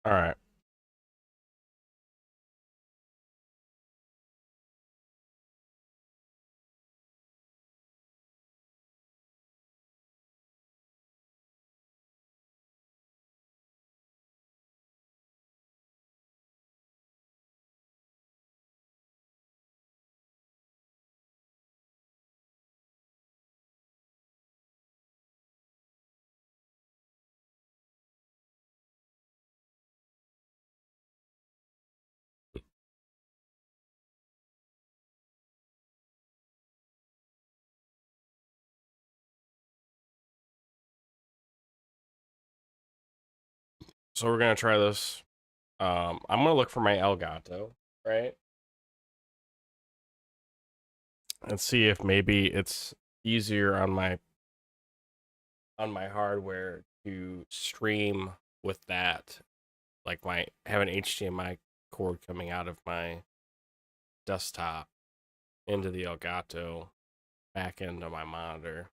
All right. So we're gonna try this. I'm gonna look for my Elgato, right? And see if maybe it's easier on my hardware to stream with that. Like my have an HDMI cord coming out of my desktop into the Elgato back into my monitor.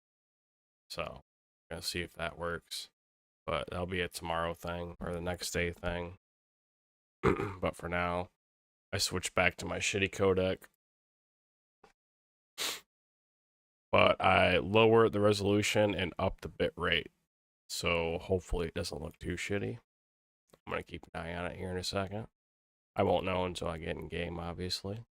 So I'm gonna see if that works. But that'll be a tomorrow thing or the next day thing. But for now, I switched back to my shitty codec. But I lowered the resolution and upped the bit rate. So hopefully it doesn't look too shitty. I'm gonna keep an eye on it here in a second. I won't know until I get in game, obviously.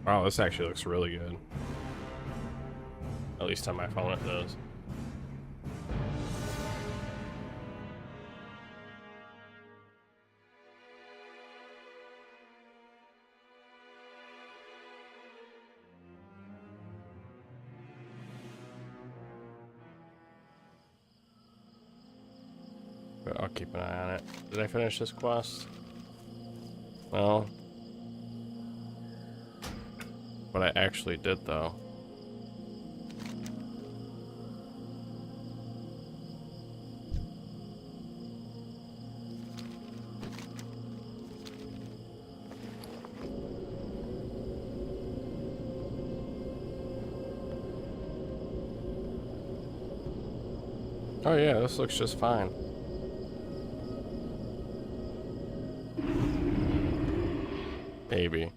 Wow, this actually looks really good. At least on my phone it does. But I'll keep an eye on it. Did I finish this quest? Well, what I actually did though. Oh yeah, this looks just fine. Maybe.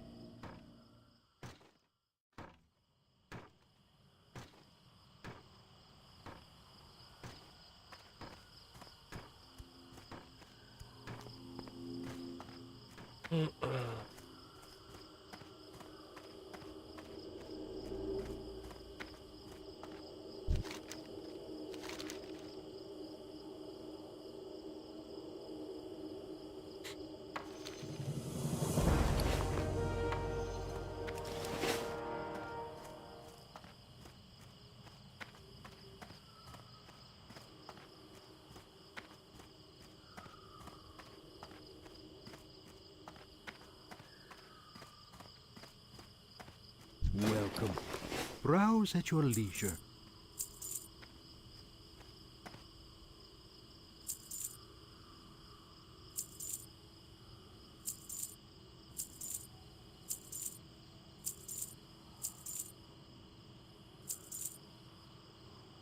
Welcome. Browse at your leisure.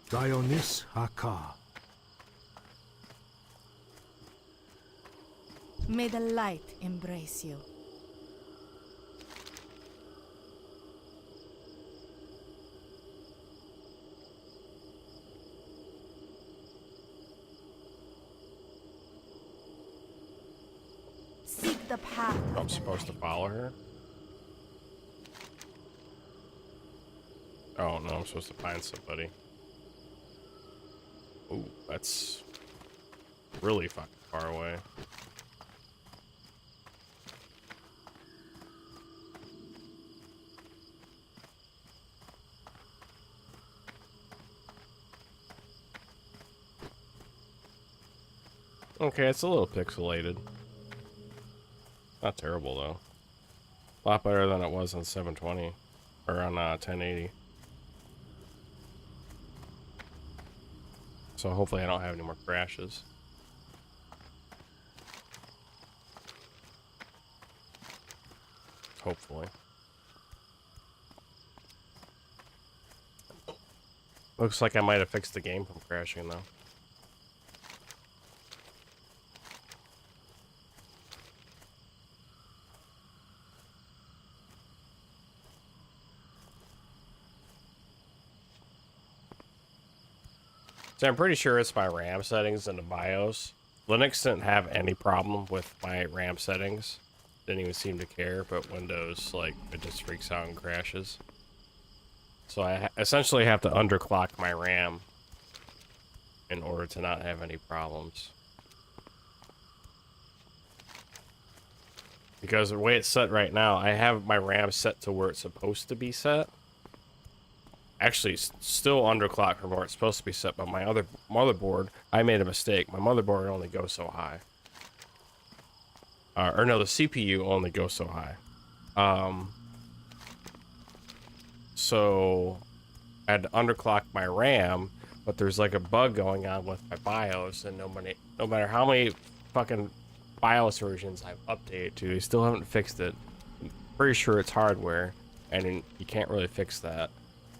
Dionys Hakar. May the light embrace you. the path. I'm supposed to follow her? Oh no, I'm supposed to find somebody. Ooh, that's really fucking far away. Okay, it's a little pixelated. Not terrible though. A lot better than it was on 720 or on 1080. So hopefully I don't have any more crashes. Hopefully. Looks like I might have fixed the game from crashing though. So I'm pretty sure it's my RAM settings in the BIOS. Linux didn't have any problem with my RAM settings. Didn't even seem to care, but Windows, like, it just freaks out and crashes. So I essentially have to underclock my RAM in order to not have any problems. Because the way it's set right now, I have my RAM set to where it's supposed to be set. Actually, still underclocked from where it's supposed to be set, but my other motherboard, I made a mistake. My motherboard only goes so high. Or no, the CPU only goes so high. So I had to underclock my RAM, but there's like a bug going on with my BIOS, and no matter how many fucking BIOS versions I've updated to, they still haven't fixed it. I'm pretty sure it's hardware, and you can't really fix that.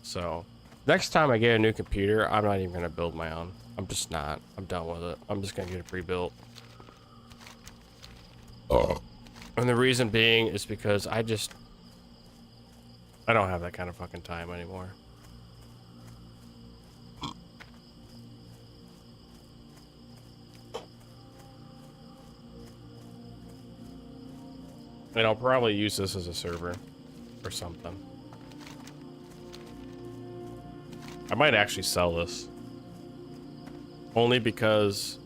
So next time I get a new computer, I'm not even gonna build my own. I'm just not. I'm done with it. I'm just gonna get it pre-built. And the reason being is because I don't have that kind of fucking time anymore. And I'll probably use this as a server or something. I might actually sell this. Only because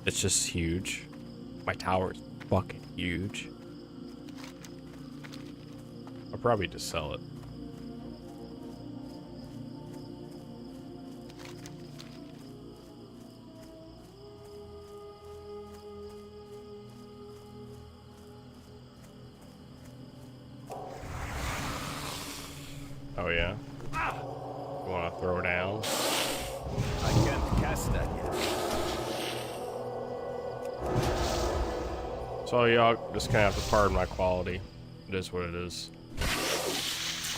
it's just huge. My tower is fucking huge. I'll probably just sell it. Oh yeah? You wanna throw down? I can't cast that yet. So y'all just kinda have to pardon my quality. It is what it is.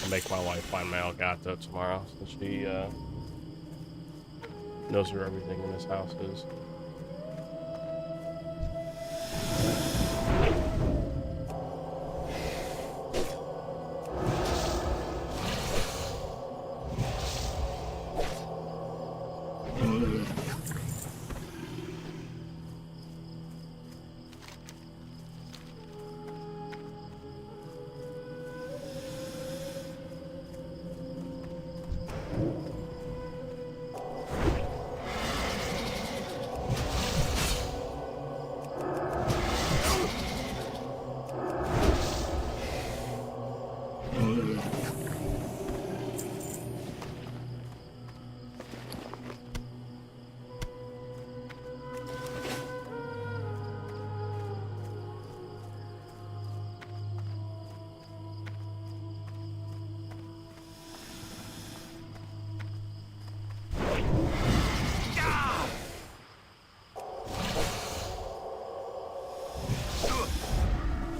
I'll make my wife find my Elgato tomorrow, since she knows where everything in this house is.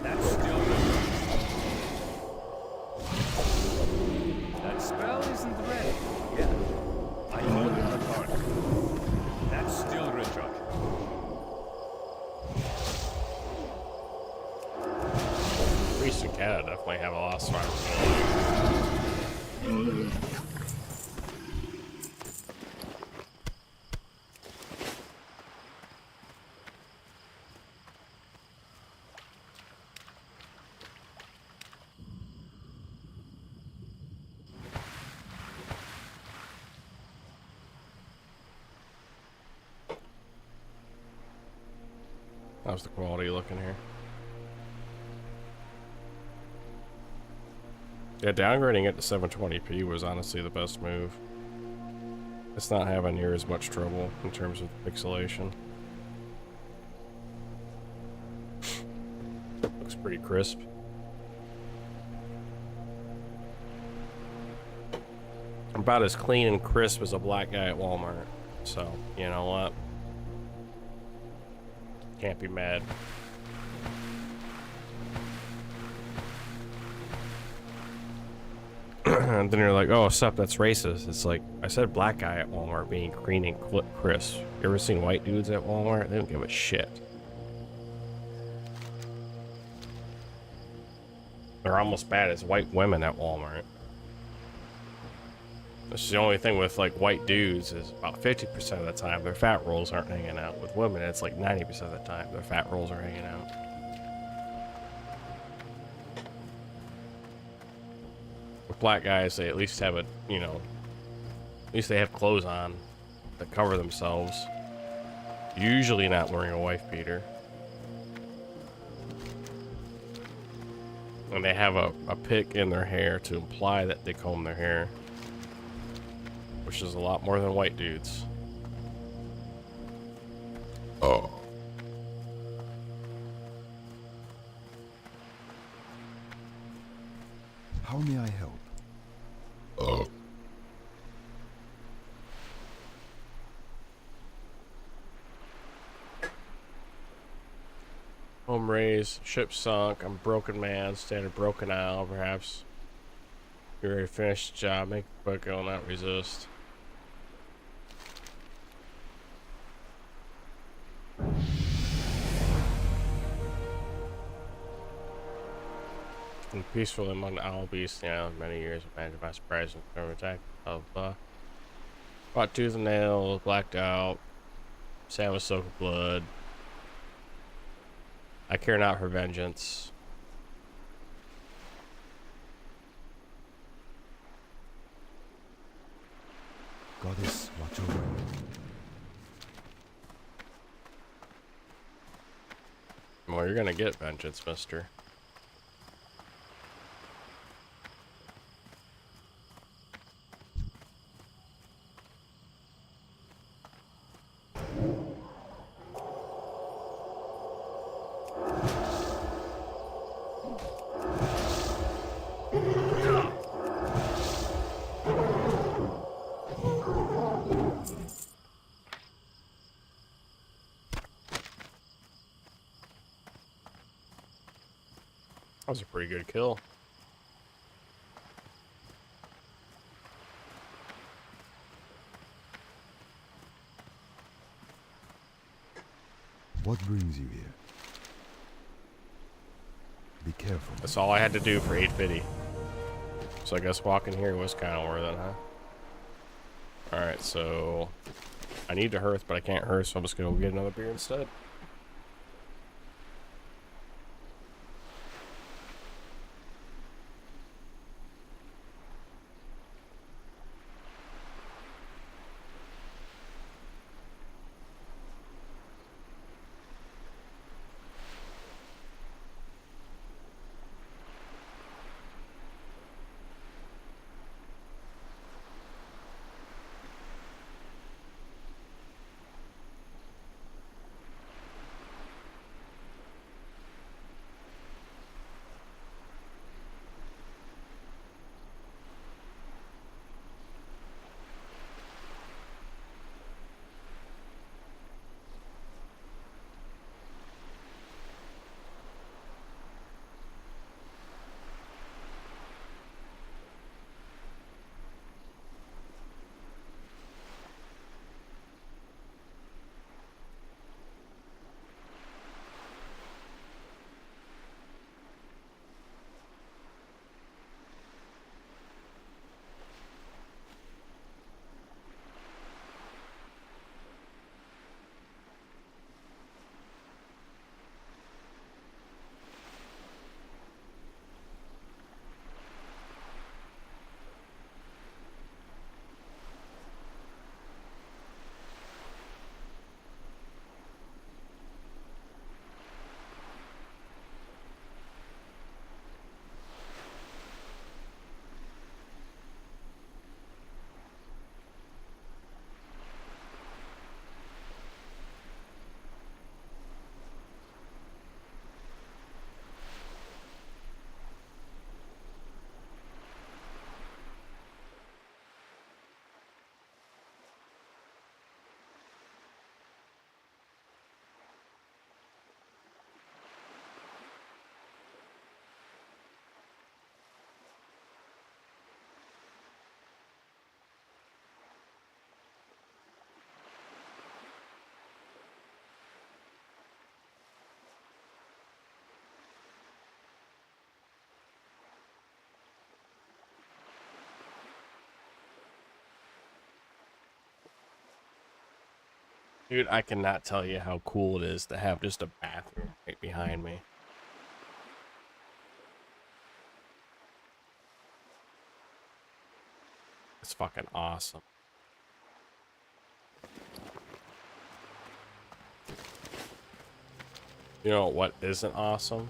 That's still red. That spell isn't ready. Yeah. I hold it on target. That's still recharged. Priest and Canada definitely have a lot of survivability. How's the quality looking here? Yeah, downgrading it to 720p was honestly the best move. It's not having near as much trouble in terms of pixelation. Looks pretty crisp. About as clean and crisp as a black guy at Walmart. So, you know what? Can't be mad. And then you're like, oh, sup, that's racist. It's like, I said black guy at Walmart being green and crisp. You ever seen white dudes at Walmart? They don't give a shit. They're almost bad as white women at Walmart. That's the only thing with like white dudes is about 50% of the time their fat rolls aren't hanging out. With women, it's like 90% of the time their fat rolls are hanging out. With black guys, they at least have a, you know, at least they have clothes on that cover themselves. Usually not wearing a wife beater. And they have a pick in their hair to imply that they comb their hair. Which is a lot more than white dudes. Oh. How may I help? Oh. Home raised, ship sunk, I'm broken man, standard broken owl, perhaps. You're ready to finish the job, make the book will not resist. And peaceful among the owl beasts, yeah, many years of managing my surprise and counter attack of fought tooth and nail, blacked out, sand was soaked with blood. I care not for vengeance. Goddess, watch over me. Well, you're gonna get vengeance, mister. That was a pretty good kill. What brings you here? Be careful. That's all I had to do for 850. So I guess walking here was kind of worth it, huh? Alright, so I need to hearth, but I can't hearth, so I'm just gonna go get another beer instead. Dude, I cannot tell you how cool it is to have just a bathroom right behind me. It's fucking awesome. You know what isn't awesome?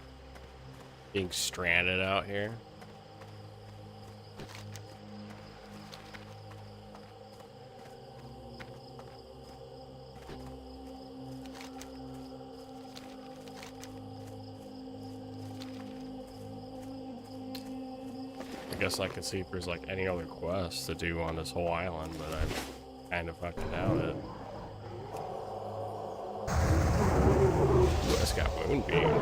Being stranded out here. I guess I could see if there's like any other quests to do on this whole island, but I kind of fucking doubt it. Ooh, this got moonbeamed.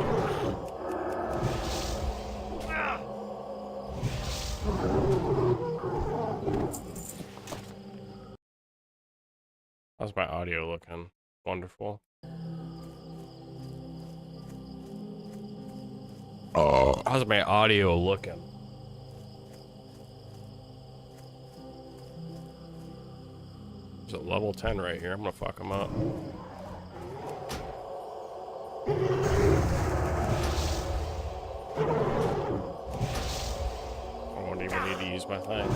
How's my audio looking? Wonderful. How's my audio looking? There's a level 10 right here. I'm gonna fuck him up. I won't even need to use my thing.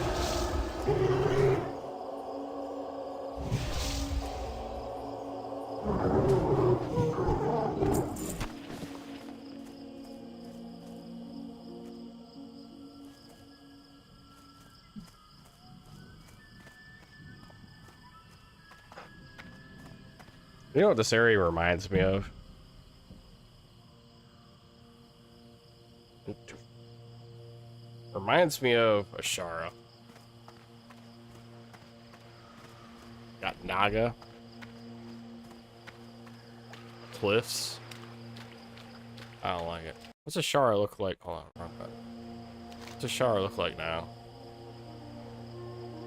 You know what this area reminds me of? Reminds me of Ashara. Got Naga. Cliffs. I don't like it. What's Ashara look like? Hold on, wrong button. What's Ashara look like now?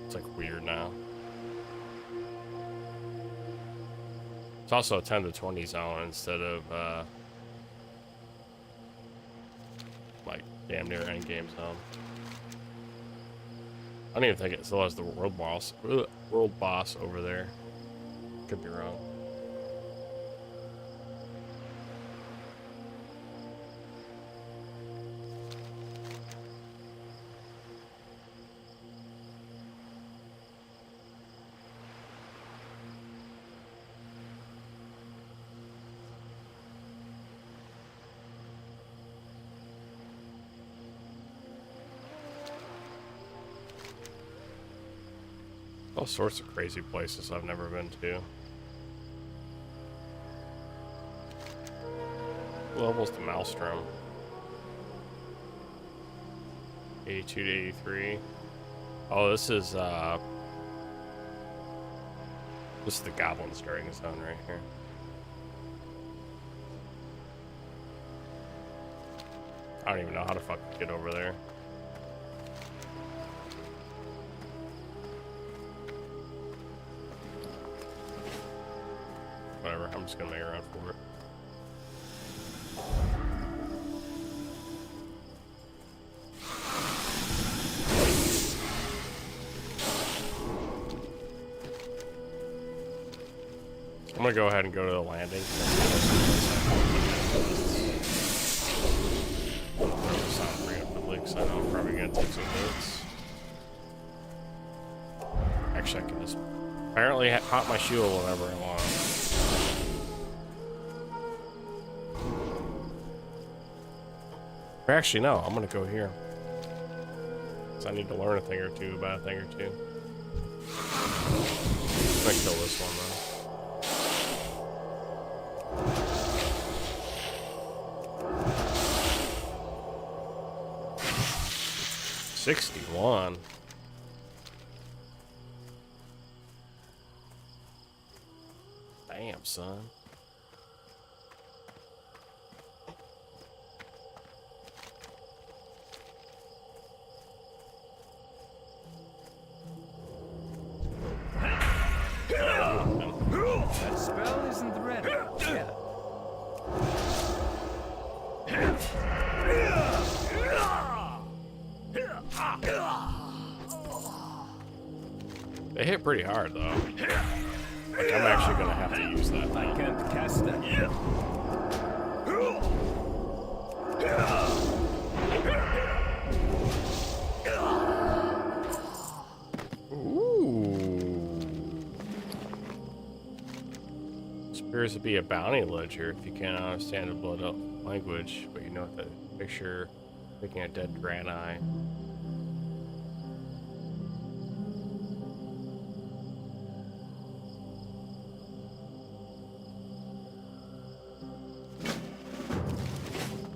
It's like weird now. It's also a 10 to 20 zone instead of like damn near end game zone. I don't even think it still has the world boss over there. Could be wrong. All sorts of crazy places I've never been to. What level's the Maelstrom? 82 to 83. Oh, this is the Goblin starting zone right here. I don't even know how to fucking get over there. Whatever, I'm just gonna make a run for it. I'm gonna go ahead and go to the landing. Sound bring up the leaks. I know I'm probably gonna take some hits. Actually, I can just apparently pop my shield whenever I want. Or actually, no, I'm gonna go here. Because I need to learn a thing or two about a thing or two. I'm gonna kill this one though. $61. Damn, son. That spell isn't ready yet. They hit pretty hard though. Like, I'm actually gonna have to use that I now. can't cast that yet. Ooh. This appears to be a bounty ledger if you can't understand the blood elf language, but you know the picture picking a dead grand eye.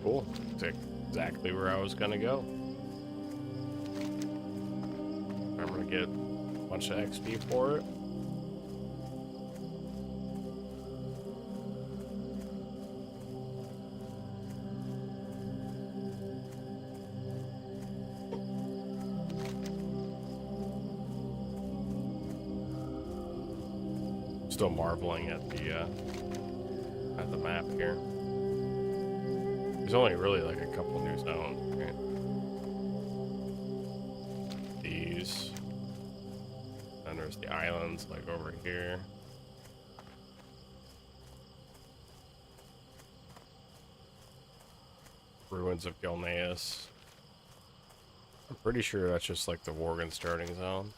Cool. That's exactly where I was gonna go. I'm gonna get a bunch of XP for it. Still marveling at the map here. There's only really like a couple new zones, right? These. Then there's the islands like over here. Ruins of Gilneas. I'm pretty sure that's just like the Worgen starting zone.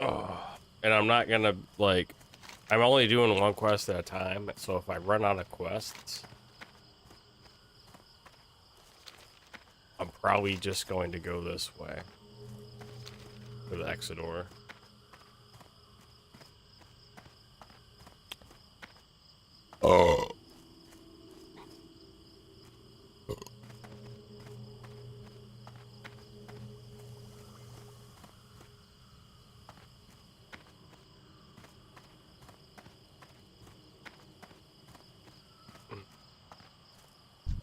Oh, and I'm not gonna like. I'm only doing one quest at a time, so if I run out of quests, I'm probably just going to go this way to the Exodore. Oh.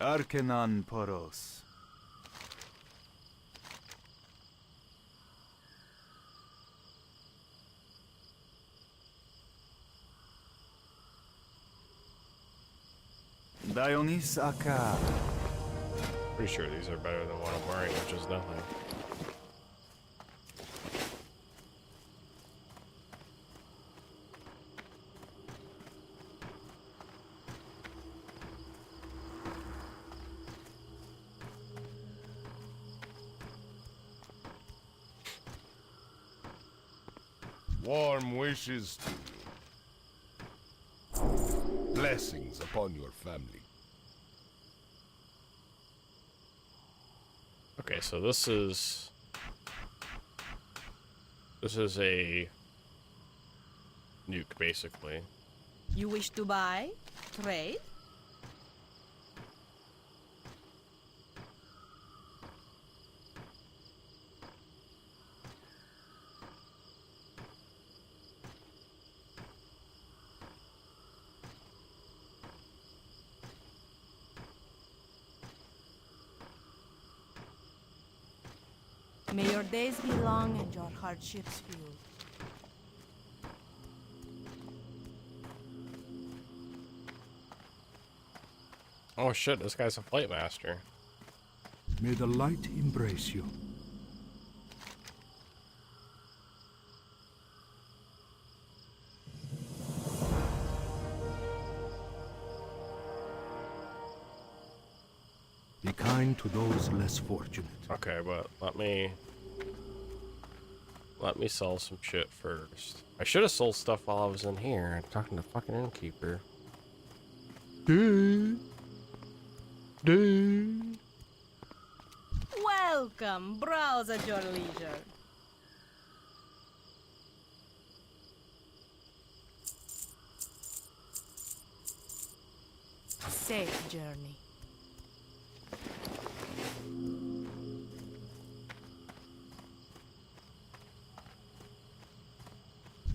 Arkenan Poros. Dionys Aka. Pretty sure these are better than what I'm wearing, which is nothing. Warm wishes to you. Blessings upon your family. Okay, so this is a nuke, basically. You wish to buy? Trade? May your days be long and your hardships few. Oh shit, this guy's a flight master. May the light embrace you. Be kind to those less fortunate. Okay, but let me sell some shit first. I should have sold stuff while I was in here. I'm talking to fucking innkeeper. Dude. Well Welcome. Browse at your leisure. Safe journey.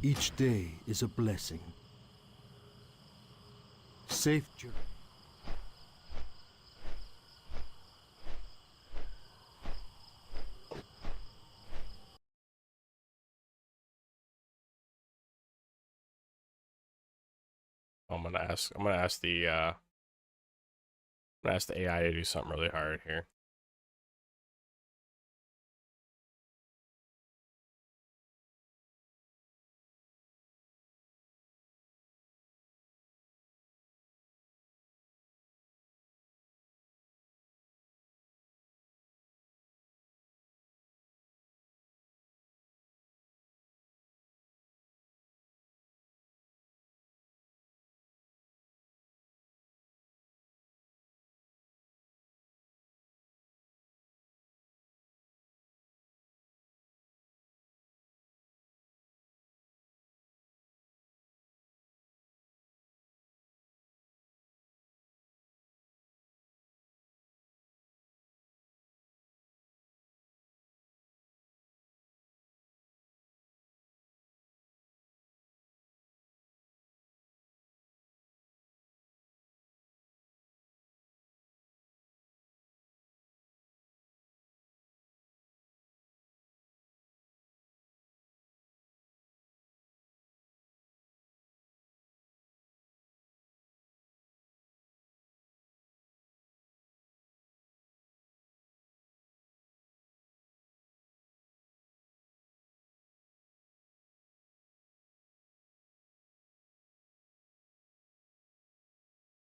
Each day is a blessing. Safe journey. I'm gonna ask. I'm gonna ask the. I'm gonna ask the AI to do something really hard here.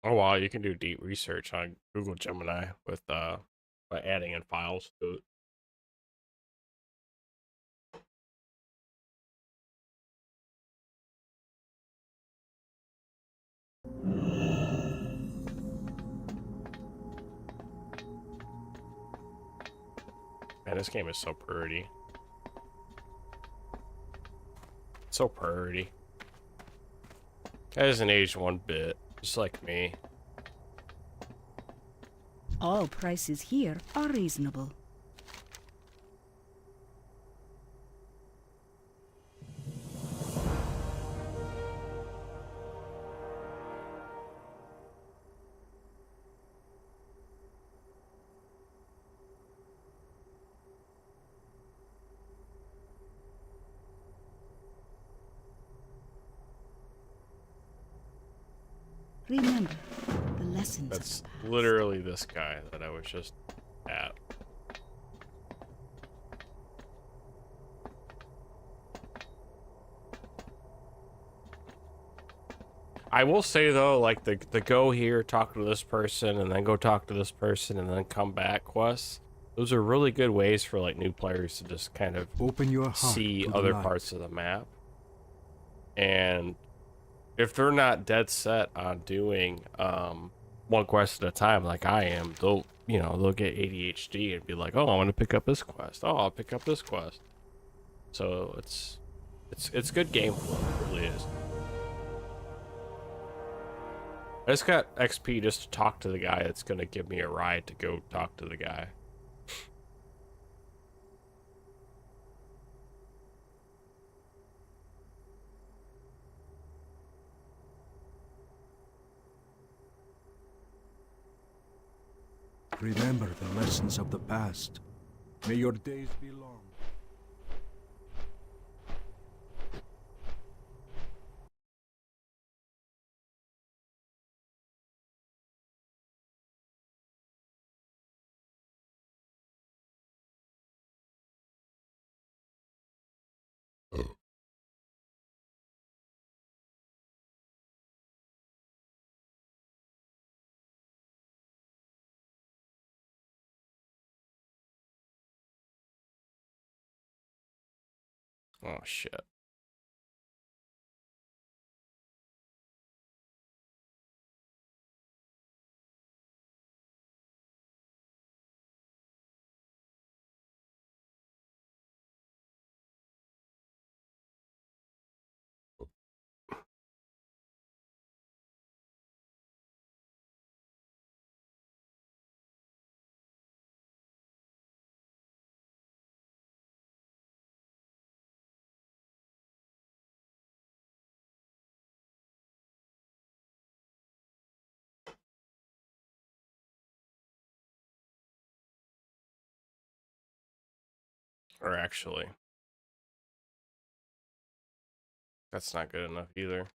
Oh wow, you can do deep research on Google Gemini with by adding in files to it. Man, this game is so pretty. So pretty. It hasn't aged one bit, just like me. All prices here are reasonable. Remember the lessons of That's the past. literally this guy that I was just at. I will say though, like the go here, talk to this person, and then go talk to this person, and then come back quests. Those are really good ways for like new players to just kind of Open your heart see to the other light. parts of the map. And if they're not dead set on doing one quest at a time like I am, they'll get ADHD and be like, oh, I want to pick up this quest. Oh, I'll pick up this quest. So it's good game flow, it really is. I just got XP just to talk to the guy that's gonna give me a ride to go talk to the guy. Remember the lessons of the past. May your days be long. Oh shit. Or actually, that's not good enough either.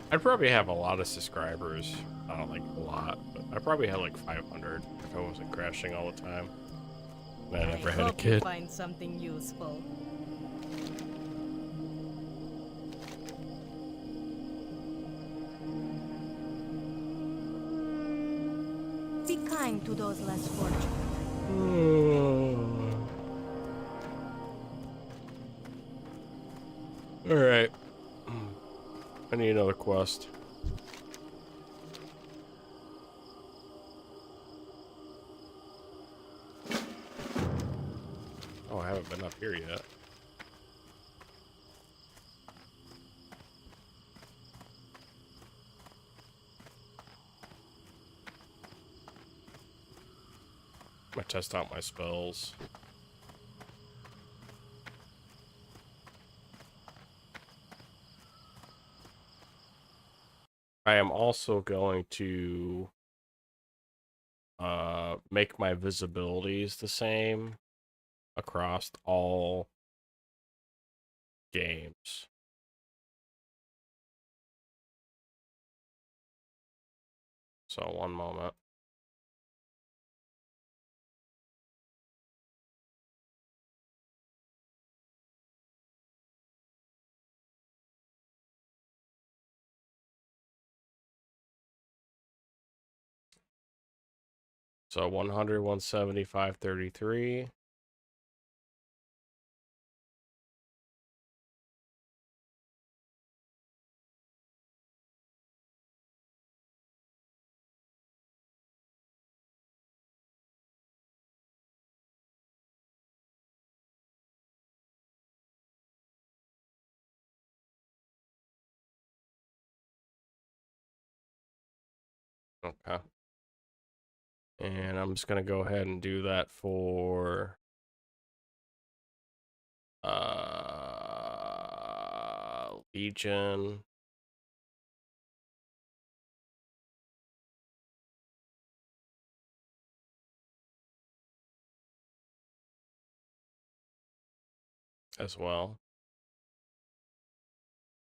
I'd probably have a lot of subscribers. I don't like a lot, but I probably had like 500 if I wasn't crashing all the time. And I never had a hope you kid. find something useful. Be kind to those less fortunate. Alright. I need another quest. Oh, I haven't been up here yet. I'm gonna test out my spells. I am also going to make my visibilities the same across all games. So one moment. So 100, 175, 33. Okay. And I'm just gonna go ahead and do that for Legion. As well.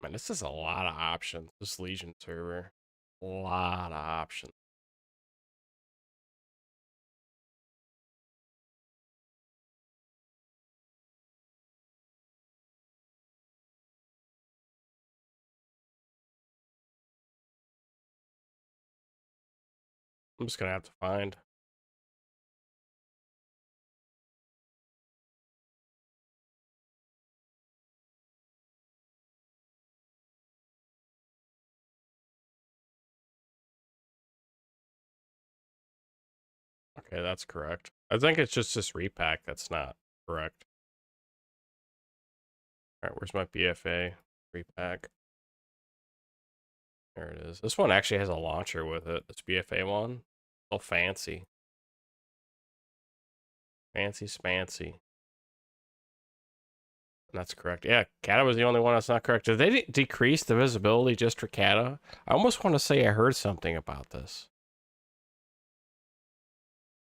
Man, this is a lot of options. This Legion server. A lot of options. I'm just gonna have to find. Okay, that's correct. I think it's just this repack that's not correct. Alright, where's my BFA repack? There it is. This one actually has a launcher with it. This BFA one. Oh, fancy. Fancy spancy. That's correct. Yeah, Kata was the only one that's not correct. Did they decrease the visibility just for Kata? I almost want to say I heard something about this.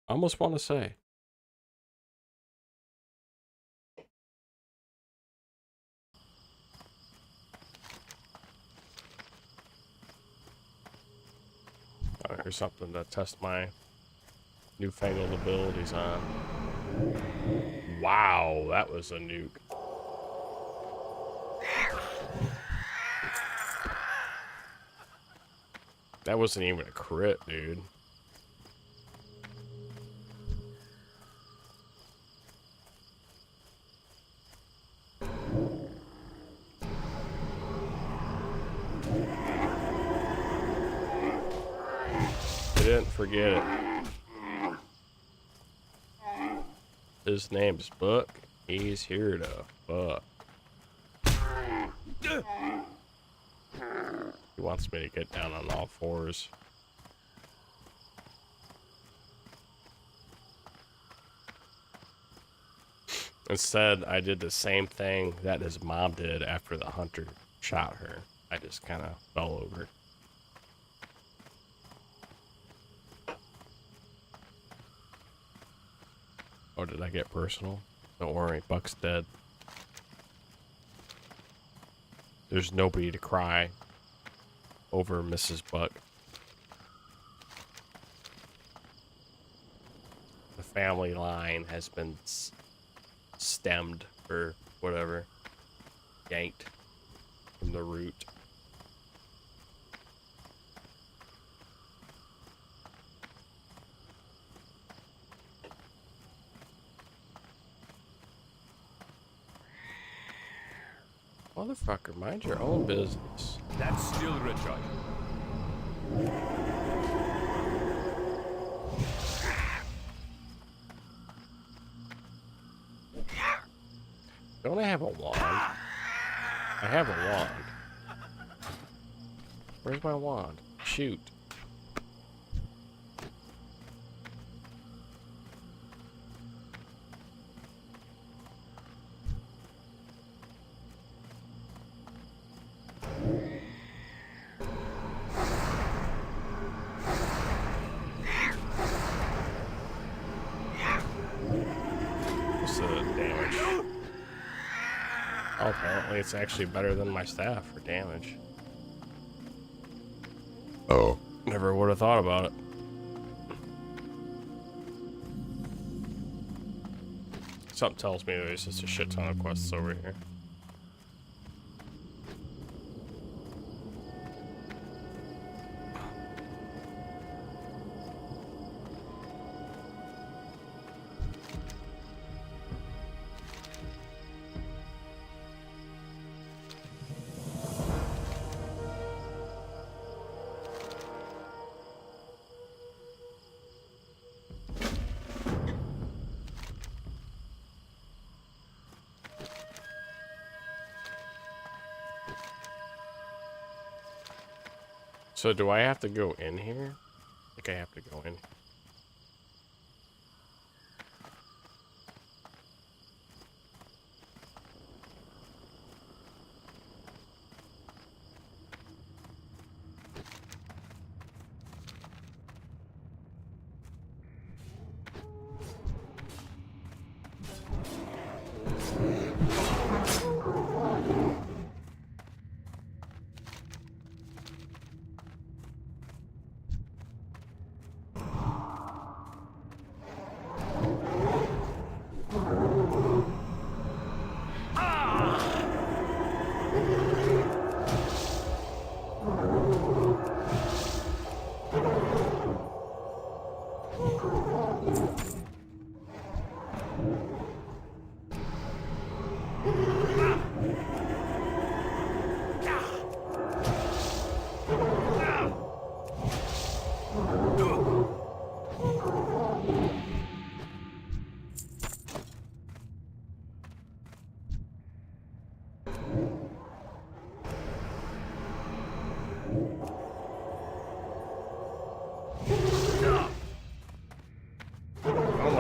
I almost want to say. Oh, here's something to test my newfangled abilities on. Wow, that was a nuke. That wasn't even a crit, dude. didn't forget it. His name's Buck. He's here to fuck. He wants me to get down on all fours. Instead, I did the same thing that his mom did after the hunter shot her. I just kind of fell over. Oh, did I get personal? Don't worry, Buck's dead. There's nobody to cry over Mrs. Buck. The family line has been stemmed or whatever, yanked from the root. Motherfucker, mind your own business. That's still recharging. Don't I have a wand? I have a wand. Where's my wand? Shoot. What's the damage? Oh, apparently it's actually better than my staff for damage. Oh. Never would have thought about it. Something tells me there's just a shit ton of quests over here. So do I have to go in here? I think I have to go in.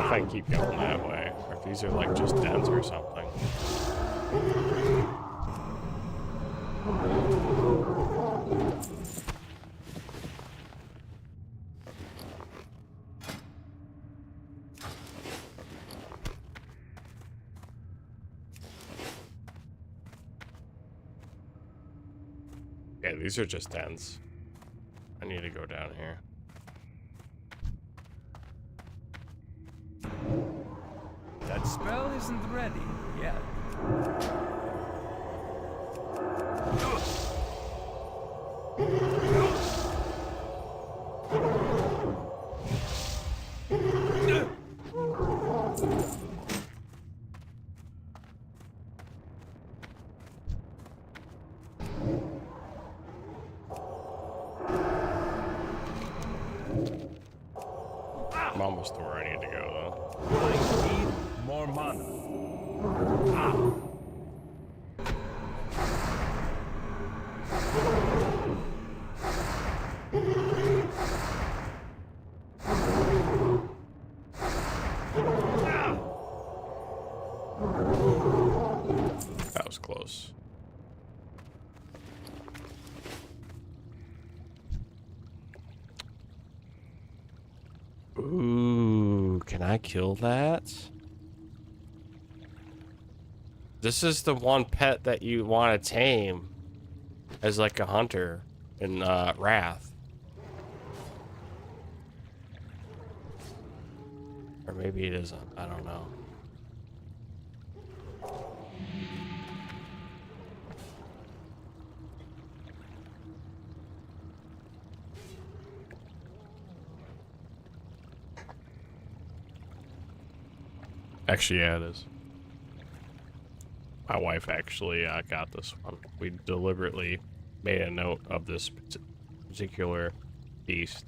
I can keep going that way, or if these are like just dens or something. Yeah, these are just dens. I need to go down here. That spell isn't ready yet. I'm almost to where I need to go, I need more mana. though. That was close. Ooh, can I kill that? This is the one pet that you want to tame as like a hunter in Wrath. Or maybe it isn't. I don't know. Actually, yeah, it is. My wife actually got this one. We deliberately made a note of this particular beast.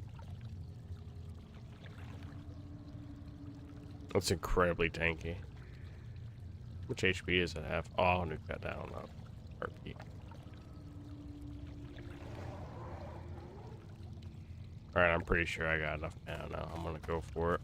It's incredibly tanky. Which HP is it have? Oh, I'll nuke that down. Heartbeat. Alright, I'm pretty sure I got enough mana now. I'm gonna go for it.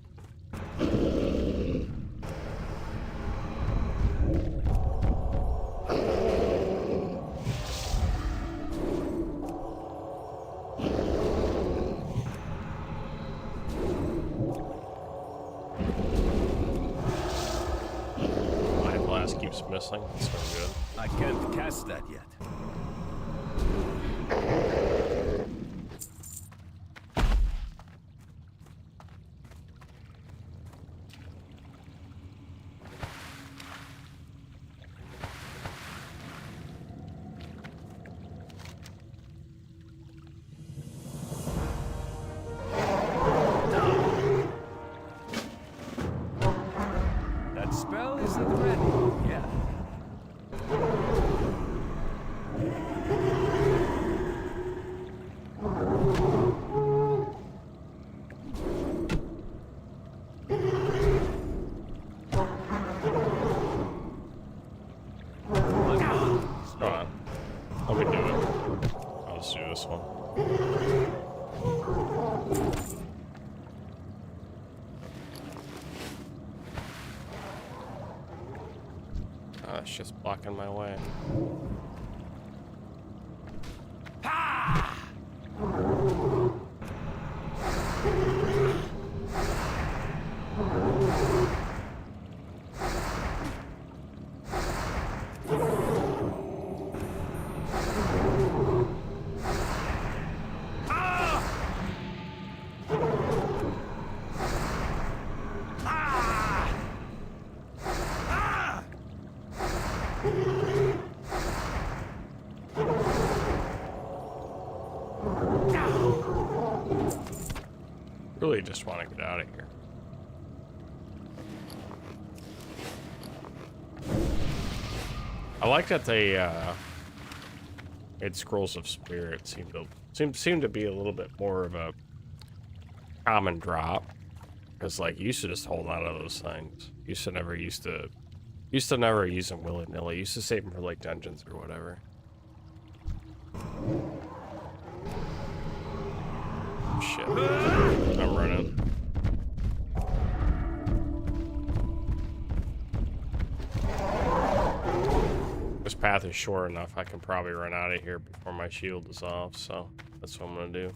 My blast keeps missing. That's so good. I can't cast that yet. That spell isn't ready yet. Come on. Let me do it. I'll just do this one. Oh, it's just blocking my way. Really just want to get out of here. I like that they made Scrolls of Spirit seem to be a little bit more of a common drop, because like you used to just hold on to those things. Used to never use them willy-nilly. Used to save them for like dungeons or whatever. Shit. I'm running. This path is short enough. I can probably run out of here before my shield is off, so that's what I'm gonna do.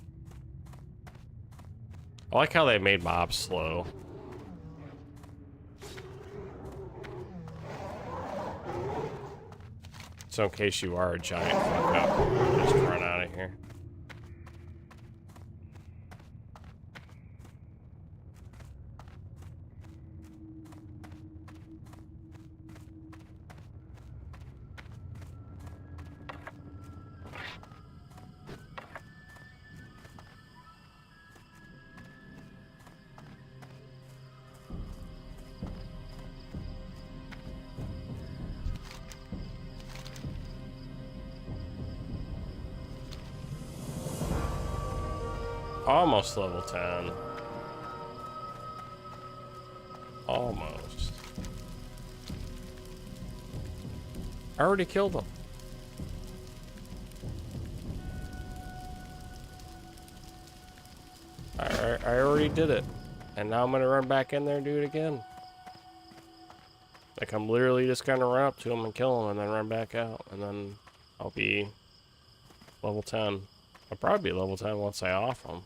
I like how they made mobs slow. So in case you are a giant fuck up, just run out of here. Almost level 10. I already killed him. I already did it. And now I'm gonna run back in there and do it again. Like, I'm literally just gonna run up to him and kill him and then run back out. And then I'll be level 10. I'll probably be level 10 once I off him.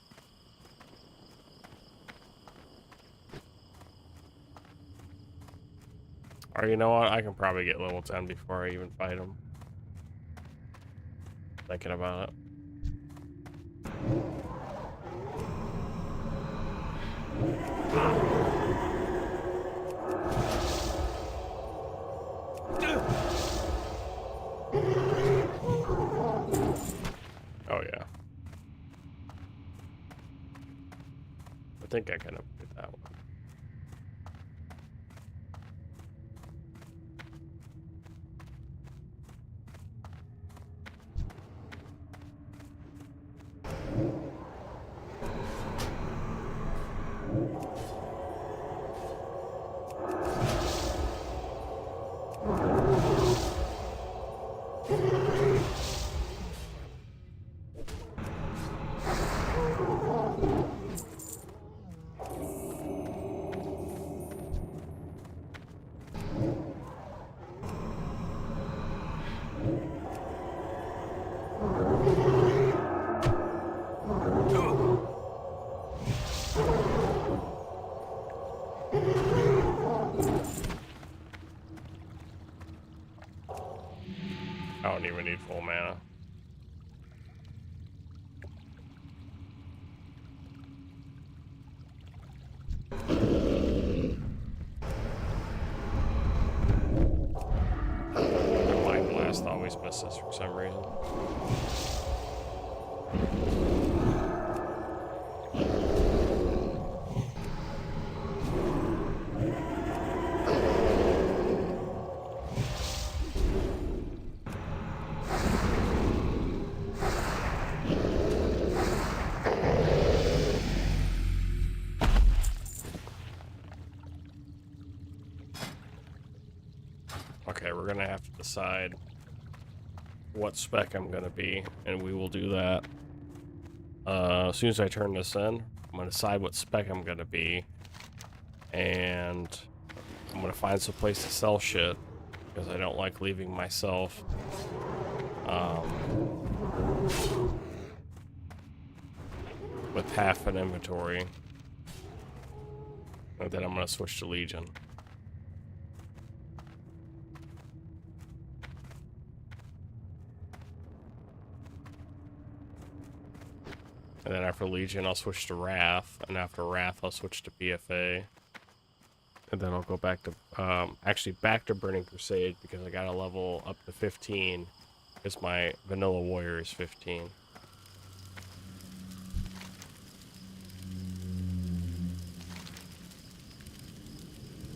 Or you know what? I can probably get level 10 before I even fight him. Thinking about it. Oh yeah. I think I can upgrade that one. I don't even need full mana. Mind Blast always misses for some reason. Okay, we're gonna have to decide what spec I'm gonna be, and we will do that. As soon as I turn this in, I'm gonna decide what spec I'm gonna be, and I'm gonna find some place to sell shit, because I don't like leaving myself with half an inventory. And then I'm gonna switch to Legion. And then after Legion, I'll switch to Wrath. And after Wrath, I'll switch to BFA. And then I'll go back to, actually back to Burning Crusade, because I got a level up to 15. Because my Vanilla Warrior is 15.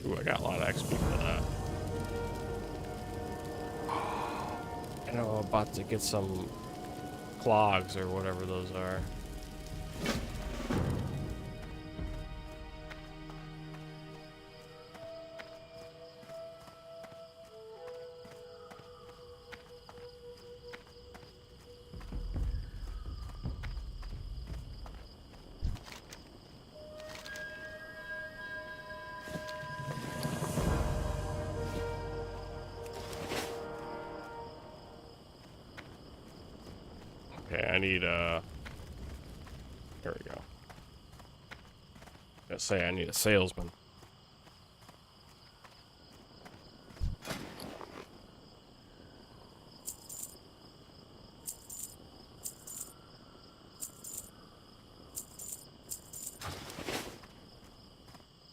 Ooh, I got a lot of XP for that. And I'm about to get some clogs or whatever those are. Okay, I need there we go. Let's say I need a salesman.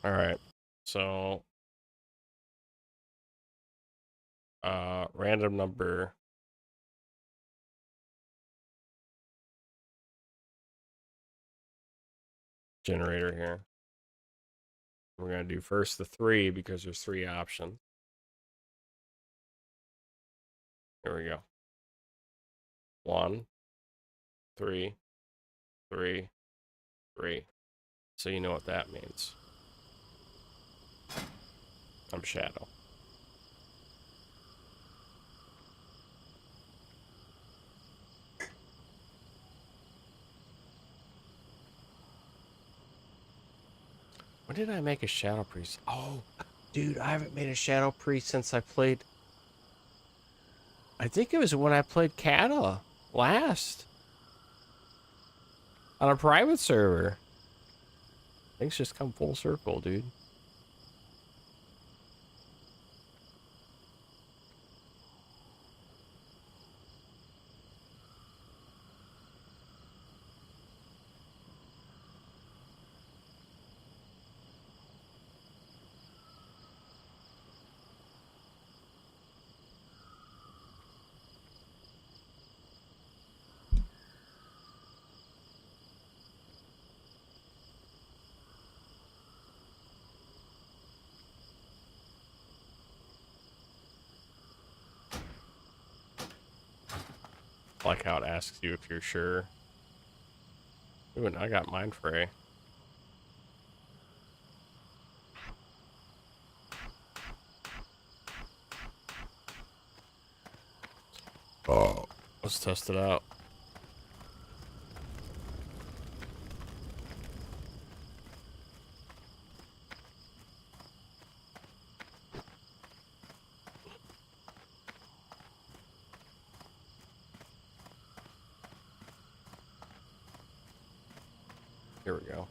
All right. So random number generator here. We're going to do first the 3 because there's 3 options. Here we go. 1, 3, 3, 3. So you know what that means. I'm Shadow. When did I make a Shadow Priest? Oh, dude, I haven't made a Shadow Priest since I played... I think it was when I played Kata last. On a private server. Things just come full circle, dude. Like how it asks you if you're sure. Ooh, and I got Mind Fray. Oh, Let's test it out. Here we go.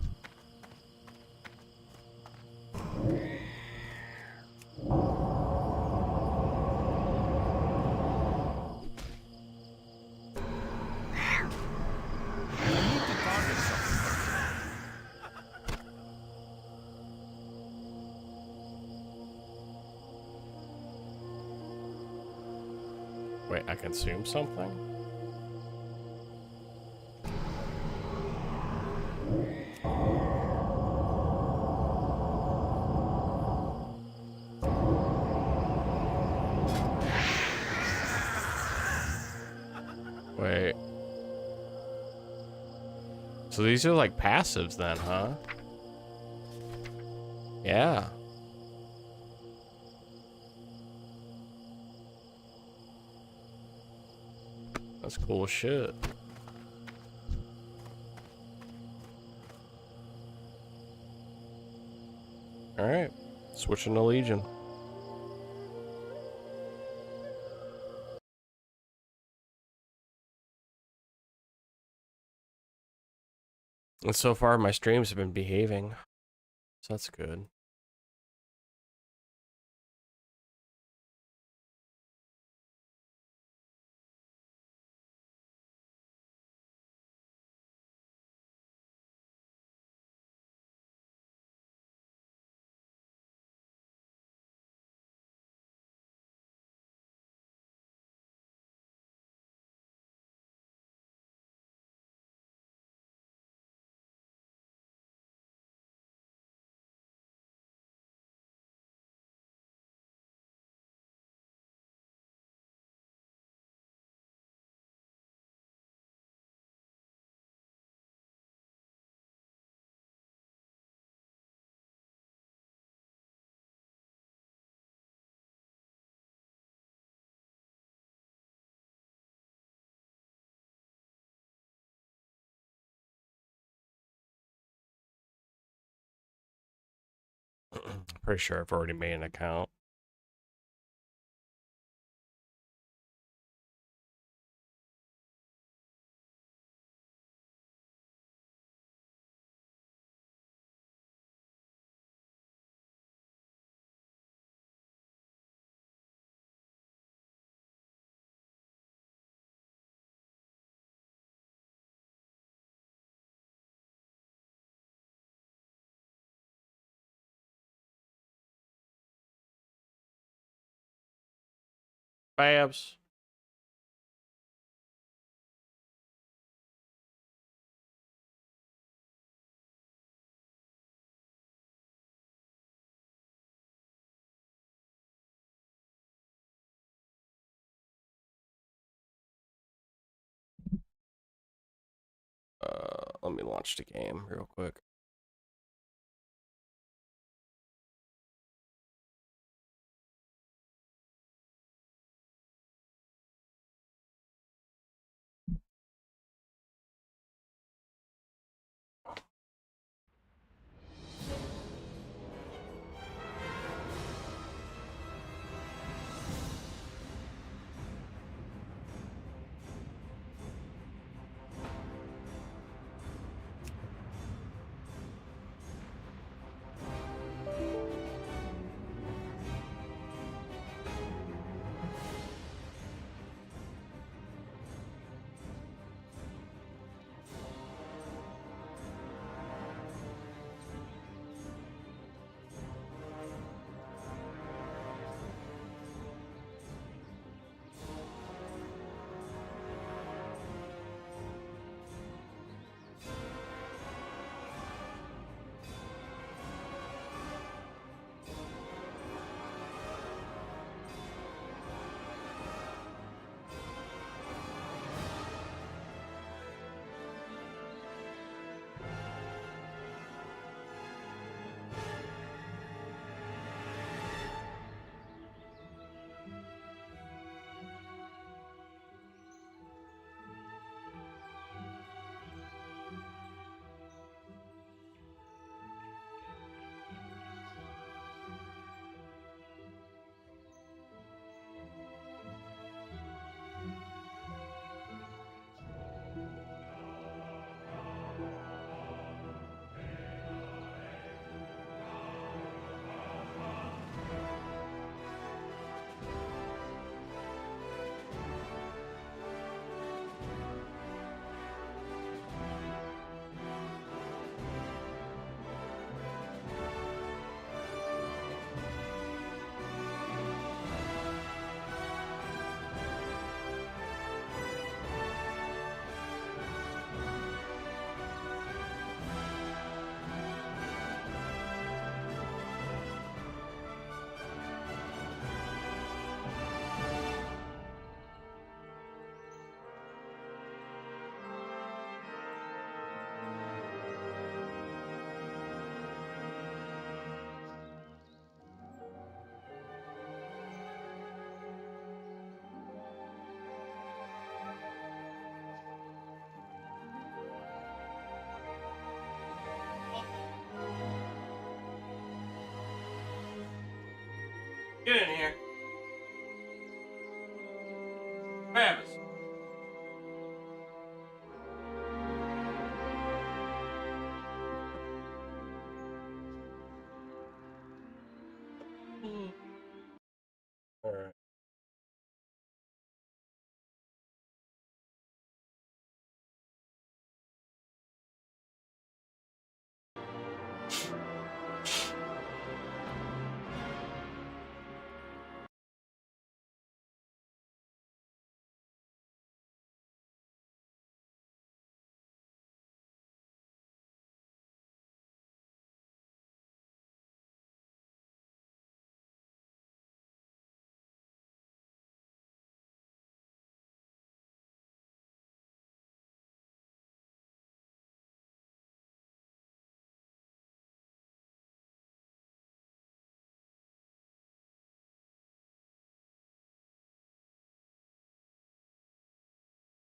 Wait, I consume something? Wait. So these are like passives then, huh? Yeah. That's cool as shit. Alright. Switching to Legion. And so far my streams have been behaving. So that's good. Pretty sure I've already made an account. Babs. Let me launch the game real quick. Get in here. Travis. All right.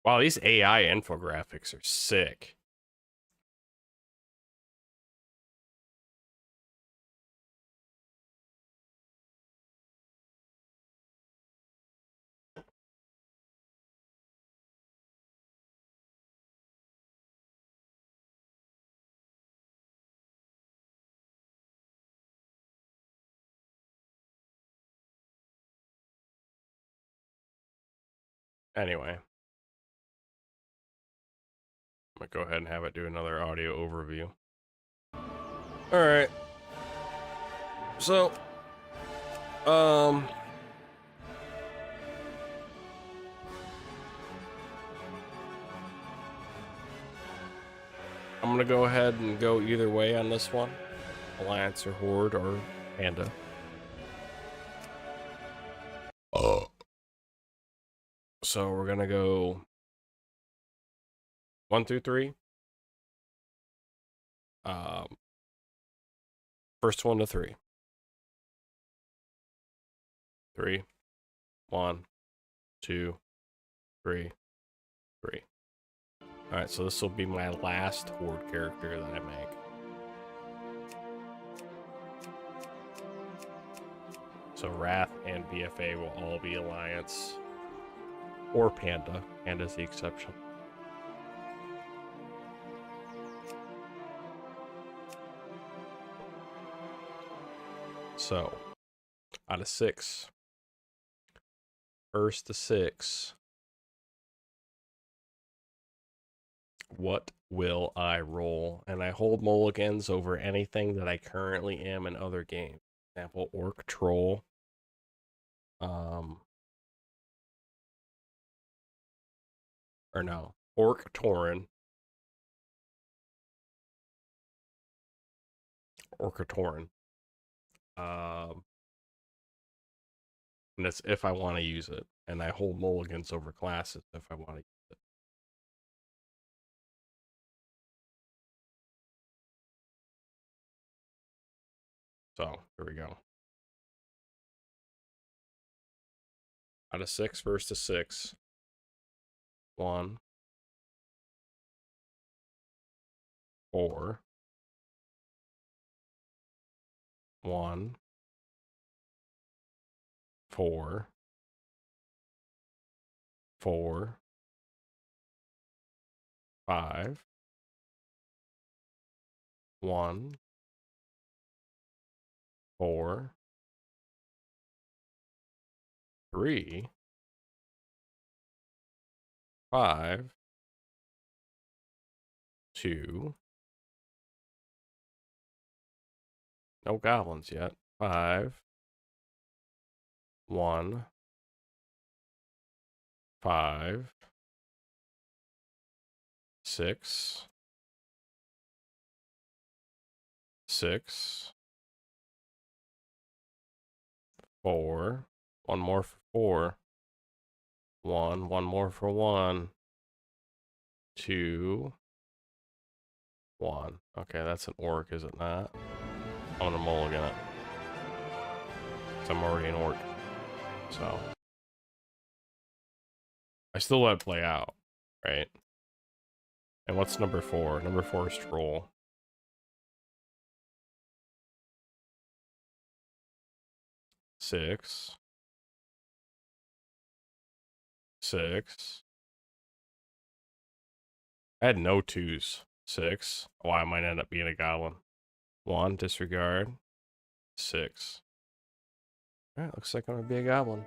Wow, these AI infographics are sick. Anyway, I'm gonna go ahead and have it do another audio overview. All right. So, I'm gonna go ahead and go either way on this one. Alliance or Horde or Panda. So we're gonna go 1 through 3. First one to 3. 3, 1, 2, 3, 3. All right, so this will be my last Horde character that I make. So Wrath and BFA will all be Alliance or Panda. Panda's the exception. So, out of 6, first to 6, what will I roll? And I hold mulligans over anything that I currently am in other games. For example, Orc Troll. Or no, Orc Tauren. Orc Tauren. And that's if I want to use it. And I hold mulligans over classes if I want to use it. So, here we go. Out of 6, first to 6. 1, 4, 1, 4, 4, 5, 1, 4, 3, 5, 2. No goblins yet. 5, 1, 5, 6, 6, 4. One more for 4. 1. One more for 1. 2, 1. Okay, that's an orc, is it not? I'm gonna mulligan it. 'Cause I'm already an orc. So I still let it play out, right? And what's number 4? Number 4 is Troll. 6. 6. I had no 2s. 6. Oh, I might end up being a goblin. 1, disregard. 6. Alright, looks like I'm gonna be a goblin.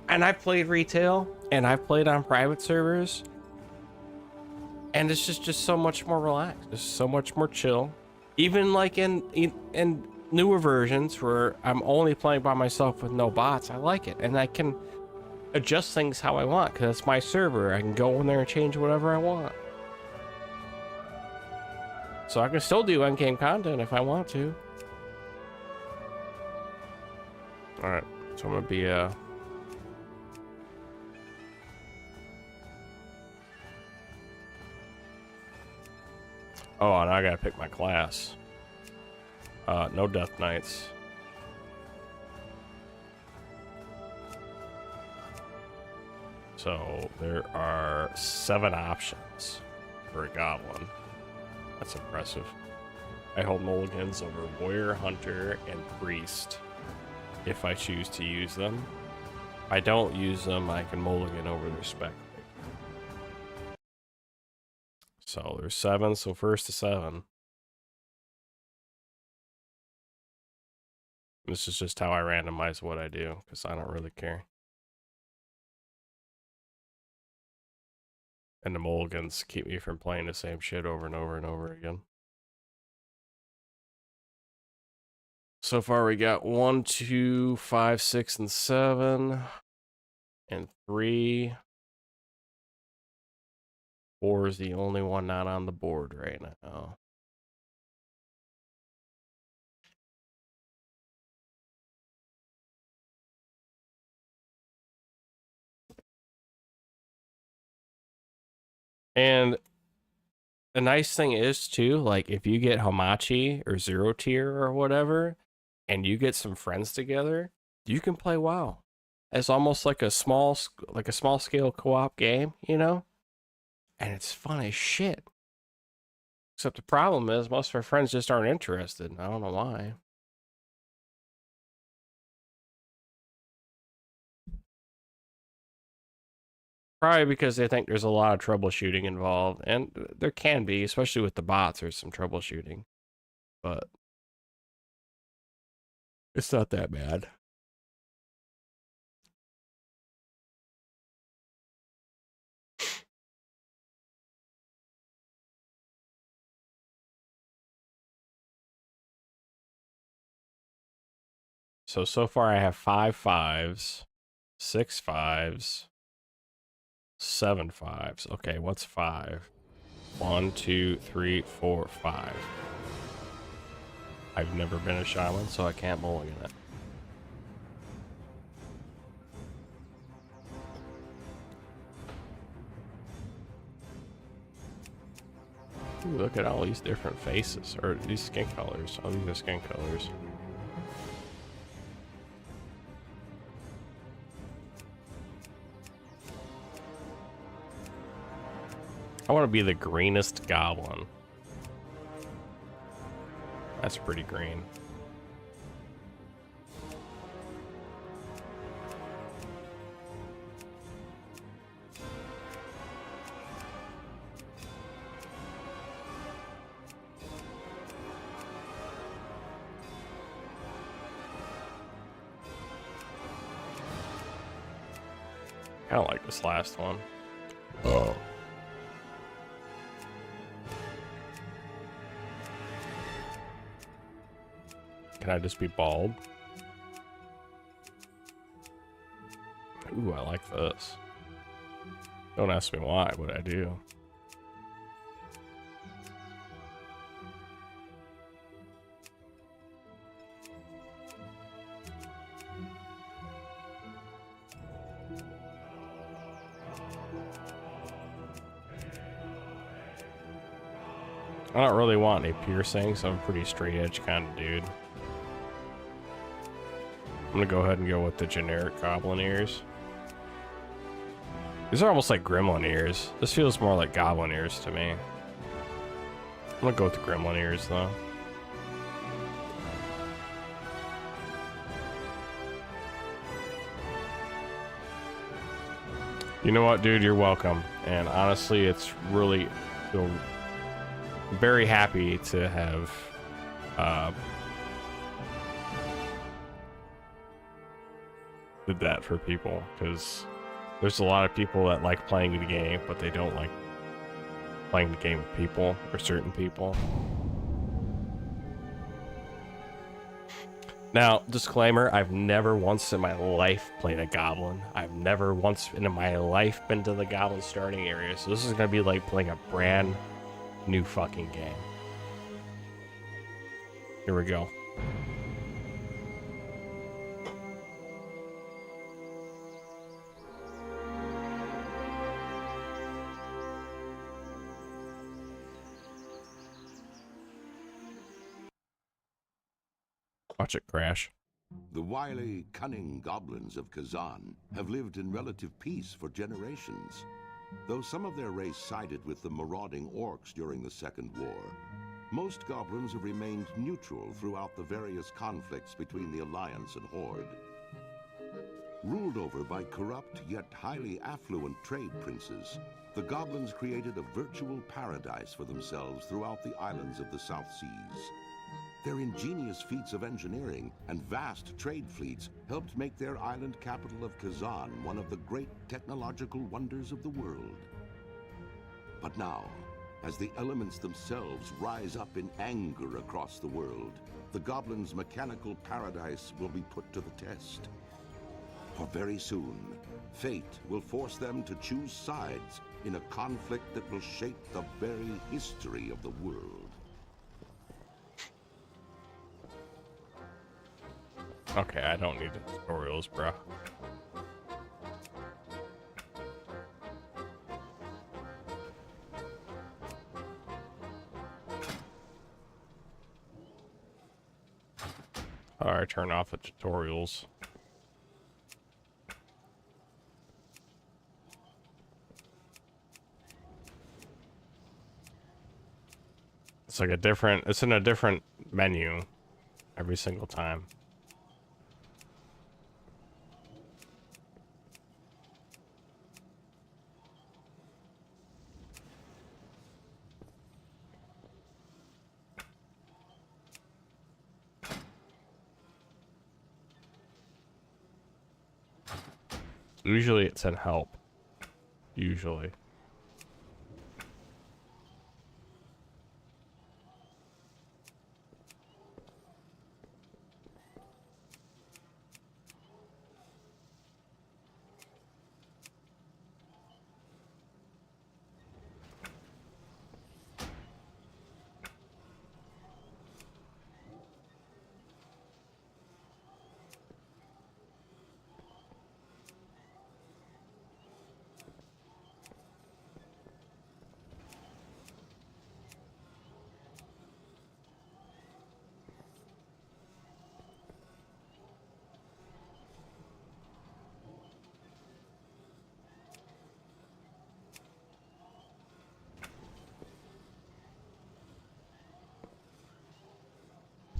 And I've played retail, and I've played on private servers, and it's just so much more relaxed. It's so much more chill. Even like in newer versions where I'm only playing by myself with no bots, I like it, and I can adjust things how I want because it's my server. I can go in there and change whatever I want. So I can still do endgame content if I want to. All right, so I'm gonna be oh, and I gotta pick my class. No Death Knights. So there are 7 options for a goblin. That's impressive. I hold mulligans over warrior, hunter, and priest if I choose to use them. If I don't use them, I can mulligan over their spec. So there's 7, so first to 7. This is just how I randomize what I do, because I don't really care. And the mulligans keep me from playing the same shit over and over and over again. So far we got 1, 2, 5, 6, and 7. And 3. 4 is the only one not on the board right now. And the nice thing is too, like if you get Hamachi or Zero Tier or whatever, and you get some friends together, you can play WoW. It's almost like a small scale co-op game, you know? And it's fun as shit. Except the problem is most of our friends just aren't interested. I don't know why. Probably because they think there's a lot of troubleshooting involved, and there can be, especially with the bots. There's some troubleshooting, but it's not that bad. So far I have 5 5s, 6 5s, 7 5s. Okay, what's 5? 1, 2, 3, 4, 5. I've never been a shaman, so I can't mulligan it. Ooh, look at all these different faces, or these skin colors. Oh, these are skin colors. I want to be the greenest goblin. That's pretty green. I don't like this last one. Oh. Can I just be bald? Ooh, I like this. Don't ask me why, but I do. I don't really want any piercings. I'm a pretty straight edge kind of dude. I'm gonna go ahead and go with the generic goblin ears. These are almost like gremlin ears. This feels more like goblin ears to me. I'm gonna go with the gremlin ears though. You know what, dude? You're welcome. And honestly, it's really feel very happy to have did that for people, because there's a lot of people that like playing the game, but they don't like playing the game with people or certain people. Now, disclaimer, I've never once in my life played a goblin. I've never once in my life been to the goblin starting area, so this is gonna be like playing a brand new fucking game. Here we go. Watch it crash. The wily, cunning goblins of Kazan have lived in relative peace for generations. Though some of their race sided with the marauding orcs during the Second War, most goblins have remained neutral throughout the various conflicts between the Alliance and Horde. Ruled over by corrupt yet highly affluent trade princes, the goblins created a virtual paradise for themselves throughout the islands of the South Seas. Their ingenious feats of engineering and vast trade fleets helped make their island capital of Kazan one of the great technological wonders of the world. But now, as the elements themselves rise up in anger across the world, the goblins' mechanical paradise will be put to the test. For very soon, fate will force them to choose sides in a conflict that will shape the very history of the world. Okay, I don't need the tutorials, bro. Alright, turn off the tutorials. It's like a different, it's in a different menu every single time. Usually it's in help. Usually.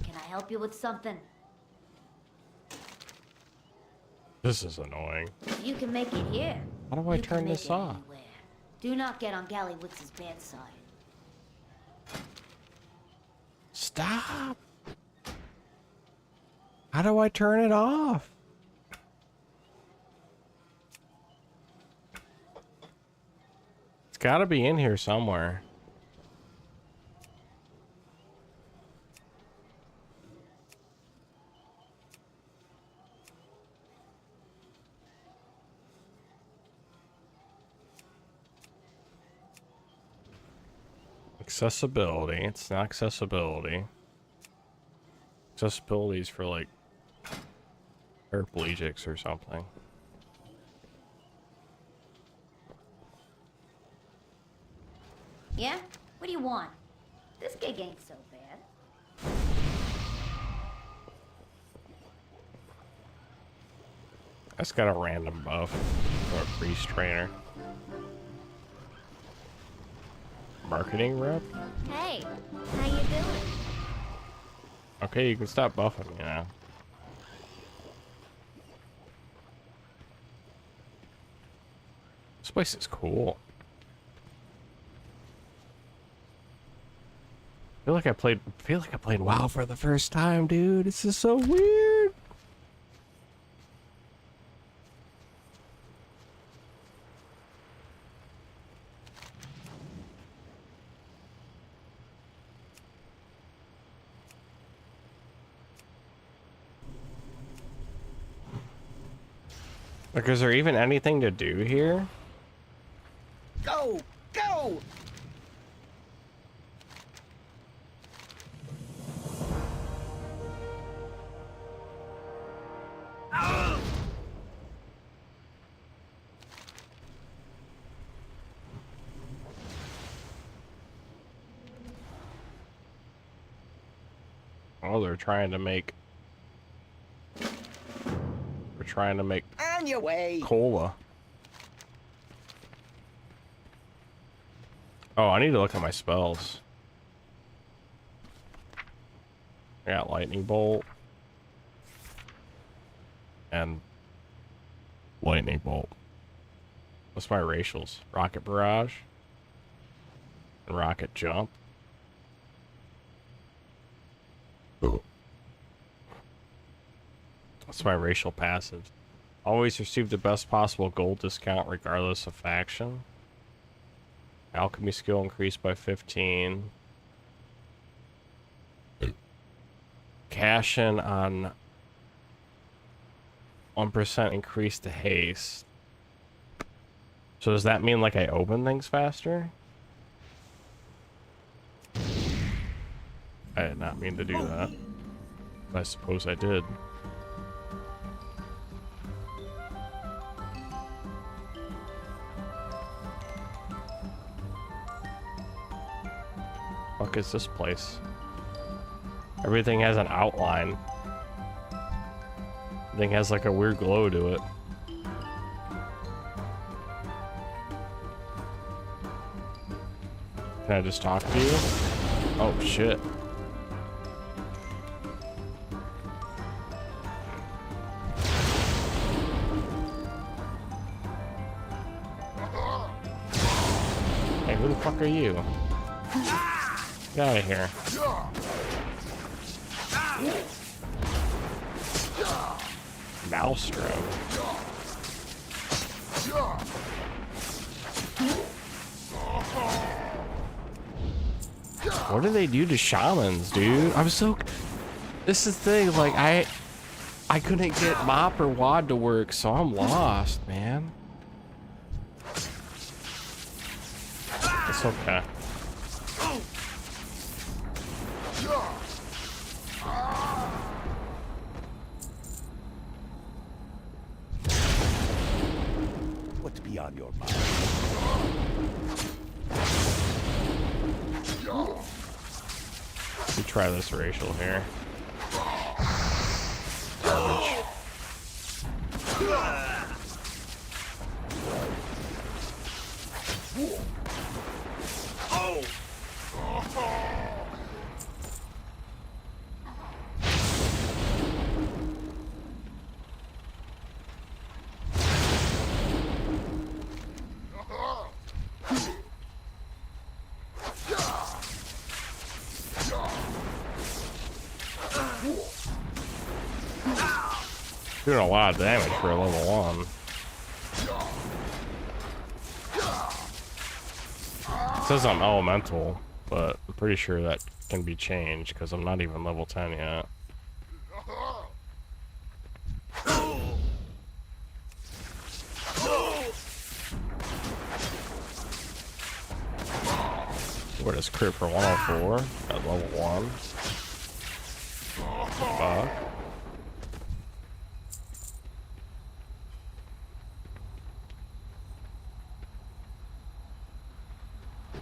Can I help you with something? This is annoying. If you can make it here. How do I you can turn make this it off? anywhere. Do not get on Gallywitz's bad side. Stop! How do I turn it off? It's gotta be in here somewhere. Accessibility. It's not accessibility. Accessibility is for like paraplegics or something. Yeah? What do you want? This gig ain't so bad. That's got a random buff or a priest trainer. marketing rep? Hey, how you doing? Okay, you can stop buffing me now. This place is cool. Feel like I played WoW for the first time, dude. This is so weird. Like, is there even anything to do here? Go! Go! Oh, they're trying to make... We're trying to make... On your way! Cola. Oh, I need to look at my spells. I got lightning bolt. And lightning bolt. What's my racials? Rocket barrage. And rocket jump. What's my racial passive? Always receive the best possible gold discount regardless of faction. Alchemy skill increased by 15. Cash in on 1% increase to haste. So does that mean like I open things faster? I did not mean to do that. But I suppose I did. Fuck is this place? Everything has an outline. Everything has like a weird glow to it. Can I just talk to you? Oh shit. Hey, who the fuck are you? Get out of here. Maelstrom. What do they do to shamans, dude? I'm so... This is the thing, like, I couldn't get Mop or Wad to work, so I'm lost, man. It's okay. What's beyond your mind? Let me try this racial here. Garbage. Doing a lot of damage for a level 1. It says I'm elemental, but I'm pretty sure that can be changed because I'm not even level 10 yet. What is crit for 104 at level 1? Fuck.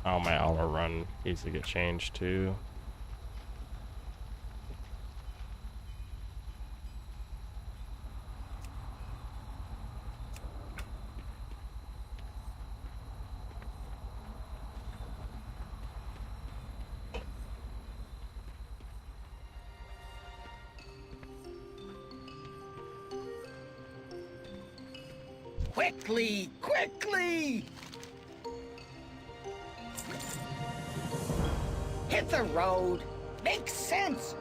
Oh, my auto run needs to get changed too. Quickly, quickly! Hit the road. Makes sense.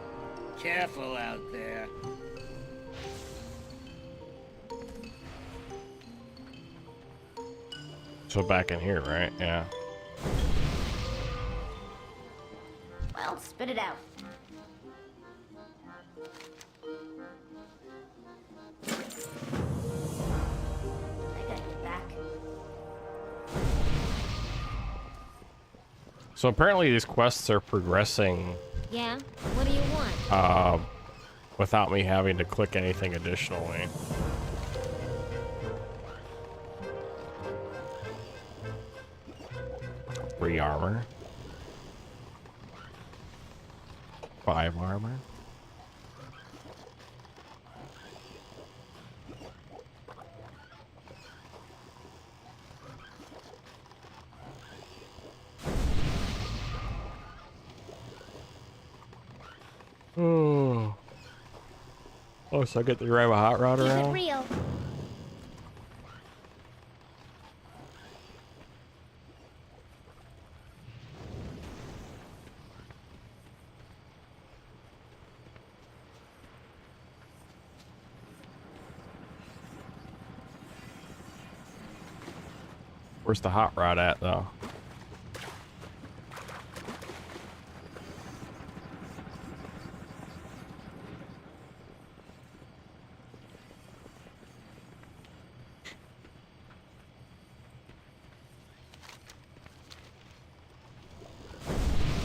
Careful out there. So back in here, right? Yeah. Well, spit it out. I gotta get back. So apparently these quests are progressing Yeah? What do you want? without me having to click anything additionally. Free armor. 5 armor. Oh. Oh, so I get to drive a hot rod Keep it around? real. Where's the hot rod at, though?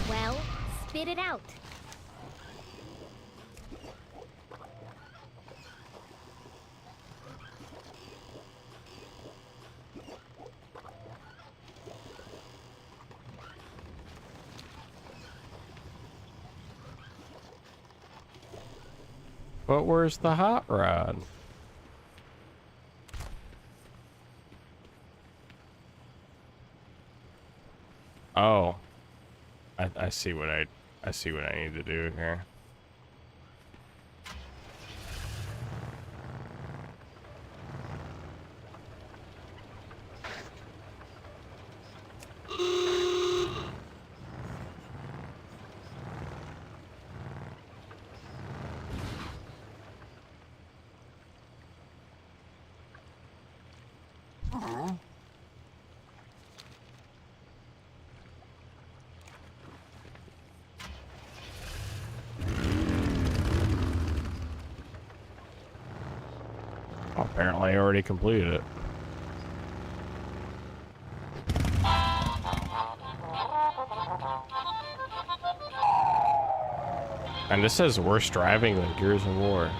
Well, spit it out. But where's the hot rod? Oh. I see what I see what I need to do here. Apparently I already completed it. And this says worse driving than Gears of War.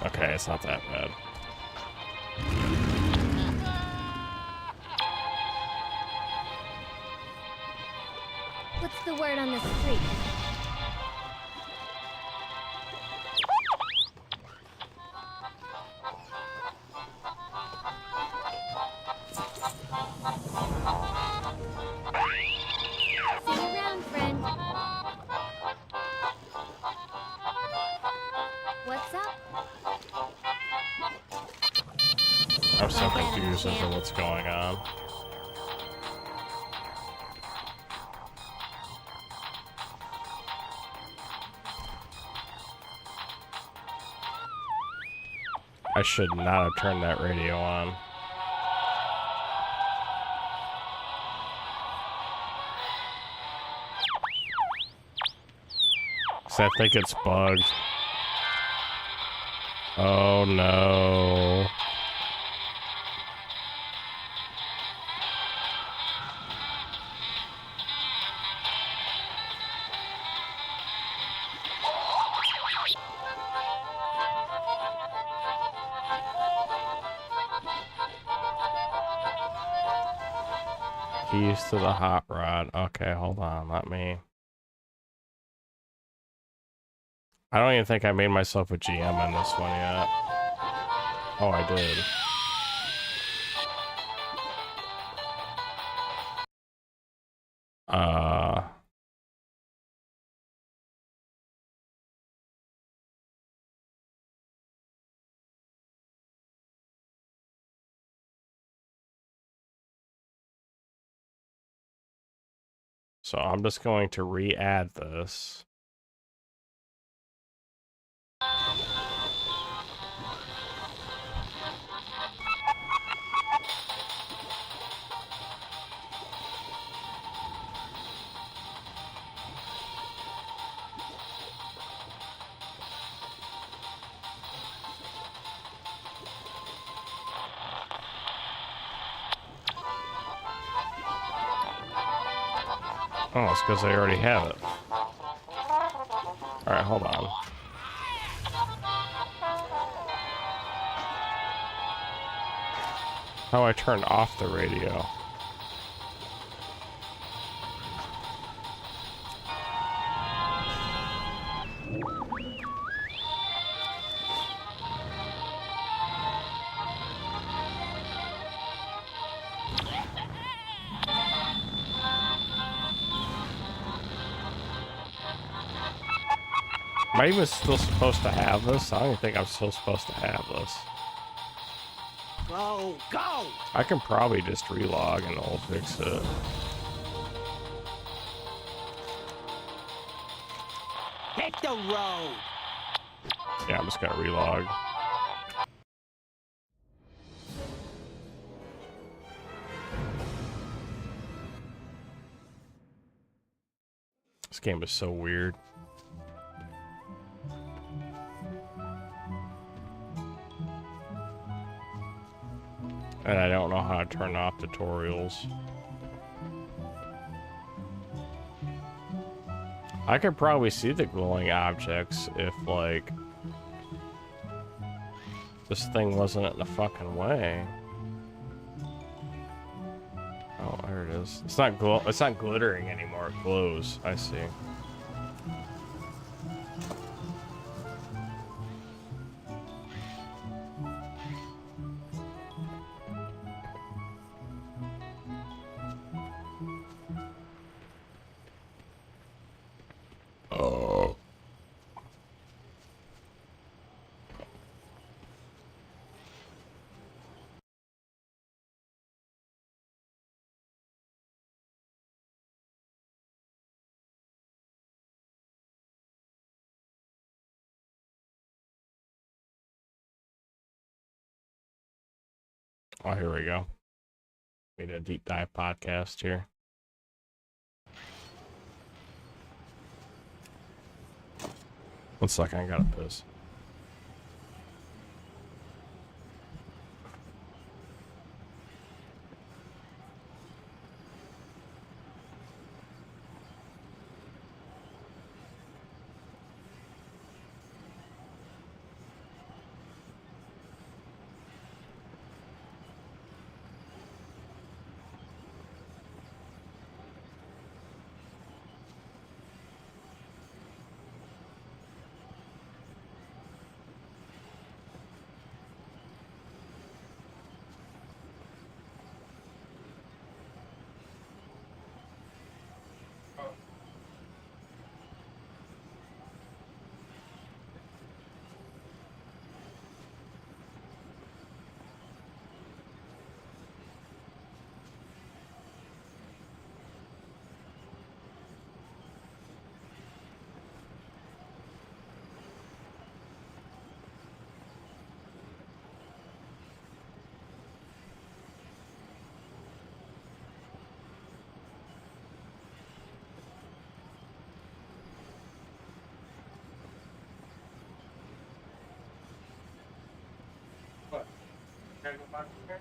Okay, it's not that bad. What's the word on the street? See you around, friend. What's up? I'm so Back at 'em, confused as to champ. what's going on. I should not have turned that radio on. 'Cause I think it's bugged. Oh no. Keys to the hot rod. Okay, hold on. Let me. I don't even think I made myself a GM on this one yet. Oh, I did. So I'm just going to re-add this. Oh, it's because I already have it. Alright, hold on. How do I turn off the radio? Am I even still supposed to have this? I don't even think I'm still supposed to have this. Go, go! I can probably just relog and it'll fix it. Hit the road! Yeah, I'm just gonna relog. This game is so weird. And I don't know how to turn off tutorials. I could probably see the glowing objects if, like, this thing wasn't in the fucking way. Oh, there it is. It's not glittering anymore. It glows. I see. Oh. Oh, here we go. Made a deep dive podcast here. One second, I gotta piss. What? Gotta go back here?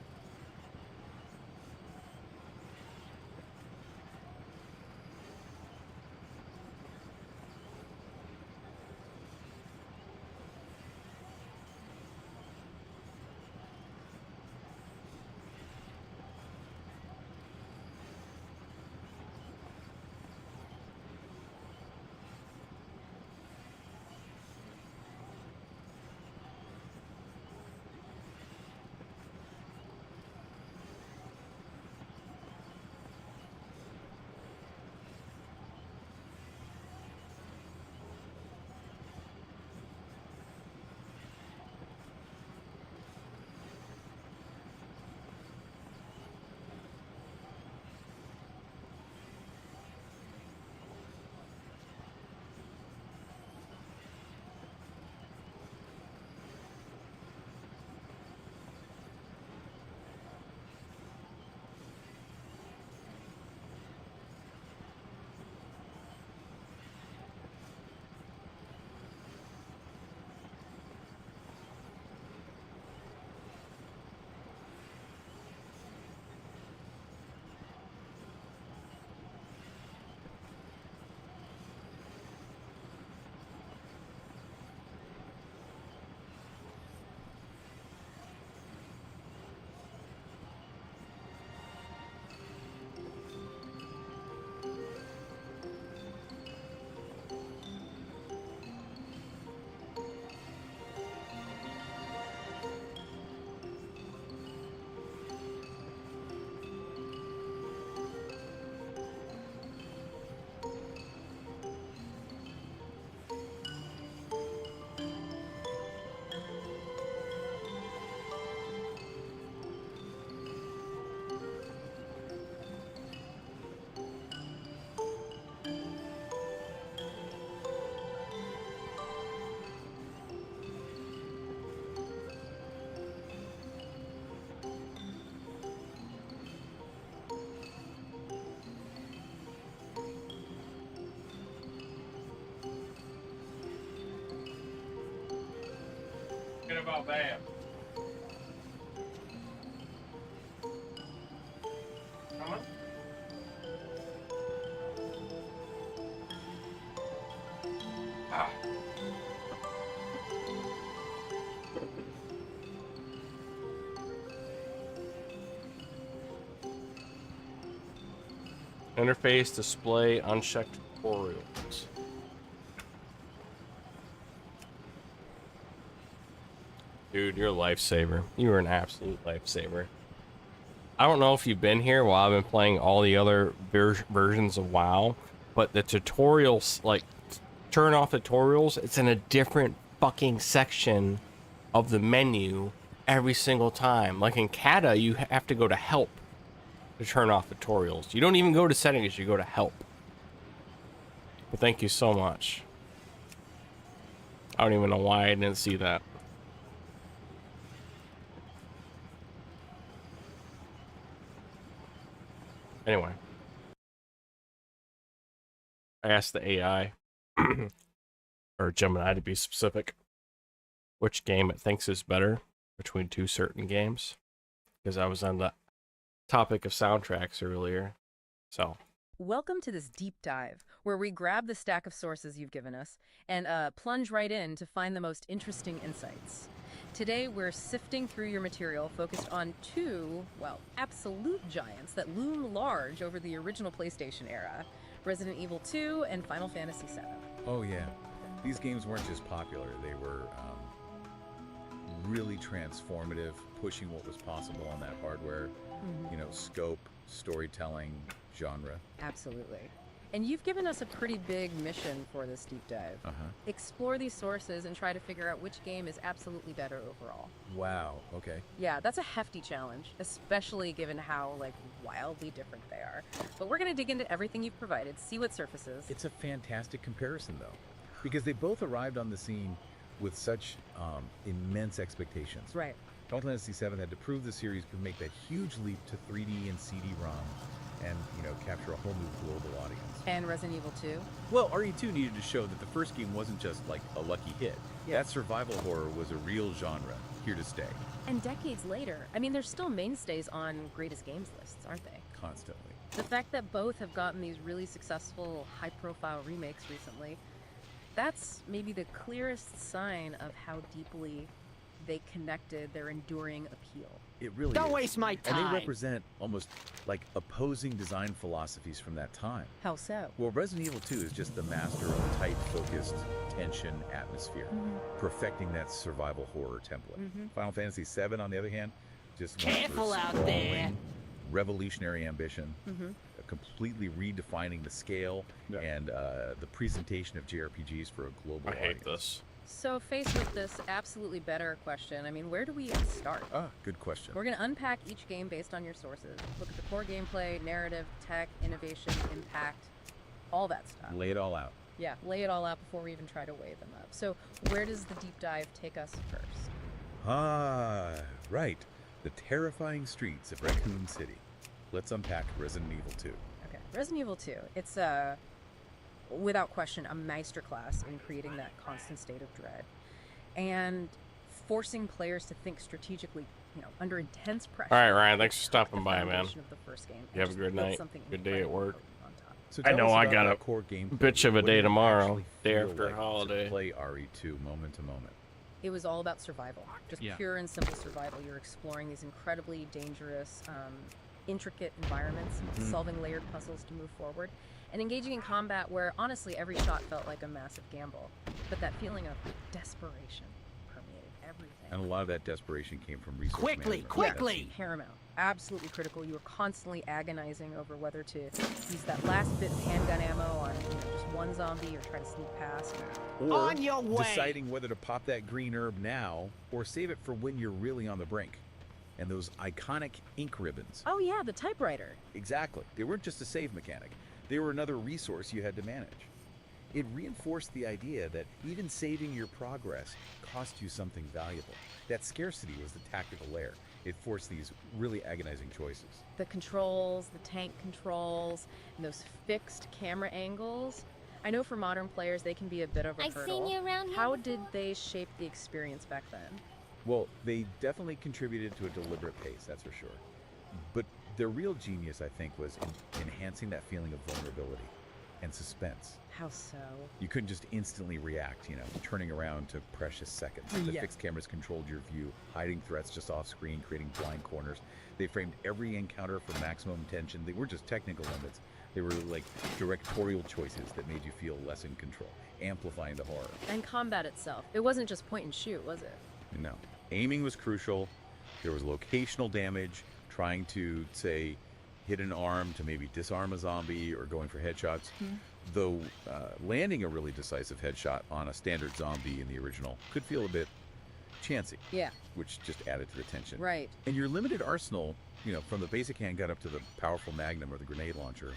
about bam? Come on. Ah. Interface display unchecked tutorials. Dude, you're a lifesaver. You are an absolute lifesaver. I don't know if you've been here while I've been playing all the other versions of WoW, but the tutorials, like, turn off tutorials, it's in a different fucking section of the menu every single time. Like in Kata, you have to go to help to turn off tutorials. You don't even go to settings, you go to help. But thank you so much. I don't even know why I didn't see that. Anyway. I asked the AI, or Gemini to be specific, which game it thinks is better between two certain games. Because I was on the topic of soundtracks earlier. So. Welcome to this deep dive, where we grab the stack of sources you've given us and plunge right in to find the most interesting insights. Today, we're sifting through your material focused on two, well, absolute giants that loom large over the original PlayStation era, Resident Evil 2 and Final Fantasy VII. Oh, yeah. These games weren't just popular, they were really transformative, pushing what was possible on that hardware, you know, scope, storytelling, genre. Absolutely. And you've given us a pretty big mission for this deep dive. Explore these sources and try to figure out which game is absolutely better overall. Wow, okay. Yeah, that's a hefty challenge, especially given how, like, wildly different they are. But we're going to dig into everything you've provided, see what surfaces. It's a fantastic comparison, though, because they both arrived on the scene with such immense expectations. Right. Final Fantasy VII had to prove the series could make that huge leap to 3D and CD-ROM and, you know, capture a whole new global audience. And Resident Evil 2? Well, RE2 needed to show that the first game wasn't just like a lucky hit. Yeah. That survival horror was a real genre, here to stay. And decades later, I mean, they're still mainstays on greatest games lists, aren't they? Constantly. The fact that both have gotten these really successful, high-profile remakes recently, that's maybe the clearest sign of how deeply they connected their enduring appeal. It really Don't is. waste my time. And they represent almost like opposing design philosophies from that time. How so? Well, Resident Evil 2 is just the master of tight, focused tension atmosphere, perfecting that survival horror template. Final Fantasy VII, on the other hand, just went for Careful out there. sprawling, revolutionary ambition, completely redefining the scale and the presentation of JRPGs for a global I hate audience. this. So faced with this absolutely better question, I mean, where do we even start? Ah, good question. We're going to unpack each game based on your sources. Look at the core gameplay, narrative, tech, innovation, impact, all that stuff. Lay it all out. Yeah, lay it all out before we even try to weigh them up. So where does the deep dive take us first? Ah, right. The terrifying streets of Raccoon City. Let's unpack Resident Evil 2. Okay, Resident Evil 2. It's without question, a masterclass in creating that constant state of dread and forcing players to think strategically, you know, under intense pressure. All right, Ryan, thanks for stopping The by, man. foundation of the first game, You have a and good just build night. something Good day at incredibly work. potent on top. So I tell know us I about got that a core gameplay. bitch of a What day did it tomorrow, actually day feel after like to holiday. play RE2 moment to moment. It was all about survival, just Yeah. pure and simple survival. You're exploring these incredibly dangerous, intricate environments, solving layered puzzles to move forward, and engaging in combat where honestly every shot felt like a massive gamble. But that feeling of desperation permeated everything. And a lot of that desperation came from resource Quickly, management. quickly! Paramount, absolutely critical. You were constantly agonizing over whether to use that last bit of handgun ammo on, you know, just one zombie or try to sneak past. Or On your way. deciding whether to pop that green herb now or save it for when you're really on the brink. And those iconic ink ribbons. Oh yeah, the typewriter. Exactly. They weren't just a save mechanic. They were another resource you had to manage. It reinforced the idea that even saving your progress cost you something valuable. That scarcity was the tactical layer. It forced these really agonizing choices. The controls, the tank controls, and those fixed camera angles. I know for modern players they can be a bit of a I've hurdle. seen you around here How before. did they shape the experience back then? Well, they definitely contributed to a deliberate pace, that's for sure. But their real genius, I think, was in enhancing that feeling of vulnerability and suspense. How so? You couldn't just instantly react, turning around to precious seconds. The fixed cameras controlled your view, hiding threats just off screen, creating blind corners. They framed every encounter for maximum tension. They weren't just technical limits. They were like directorial choices that made you feel less in control, amplifying the horror. And combat itself. It wasn't just point and shoot, was it? No. Aiming was crucial. There was locational damage, trying to, say, hit an arm to maybe disarm a zombie or going for headshots. Though landing a really decisive headshot on a standard zombie in the original could feel a bit chancy. Yeah. Which just added to the tension. Right. And your limited arsenal, from the basic handgun up to the powerful magnum or the grenade launcher,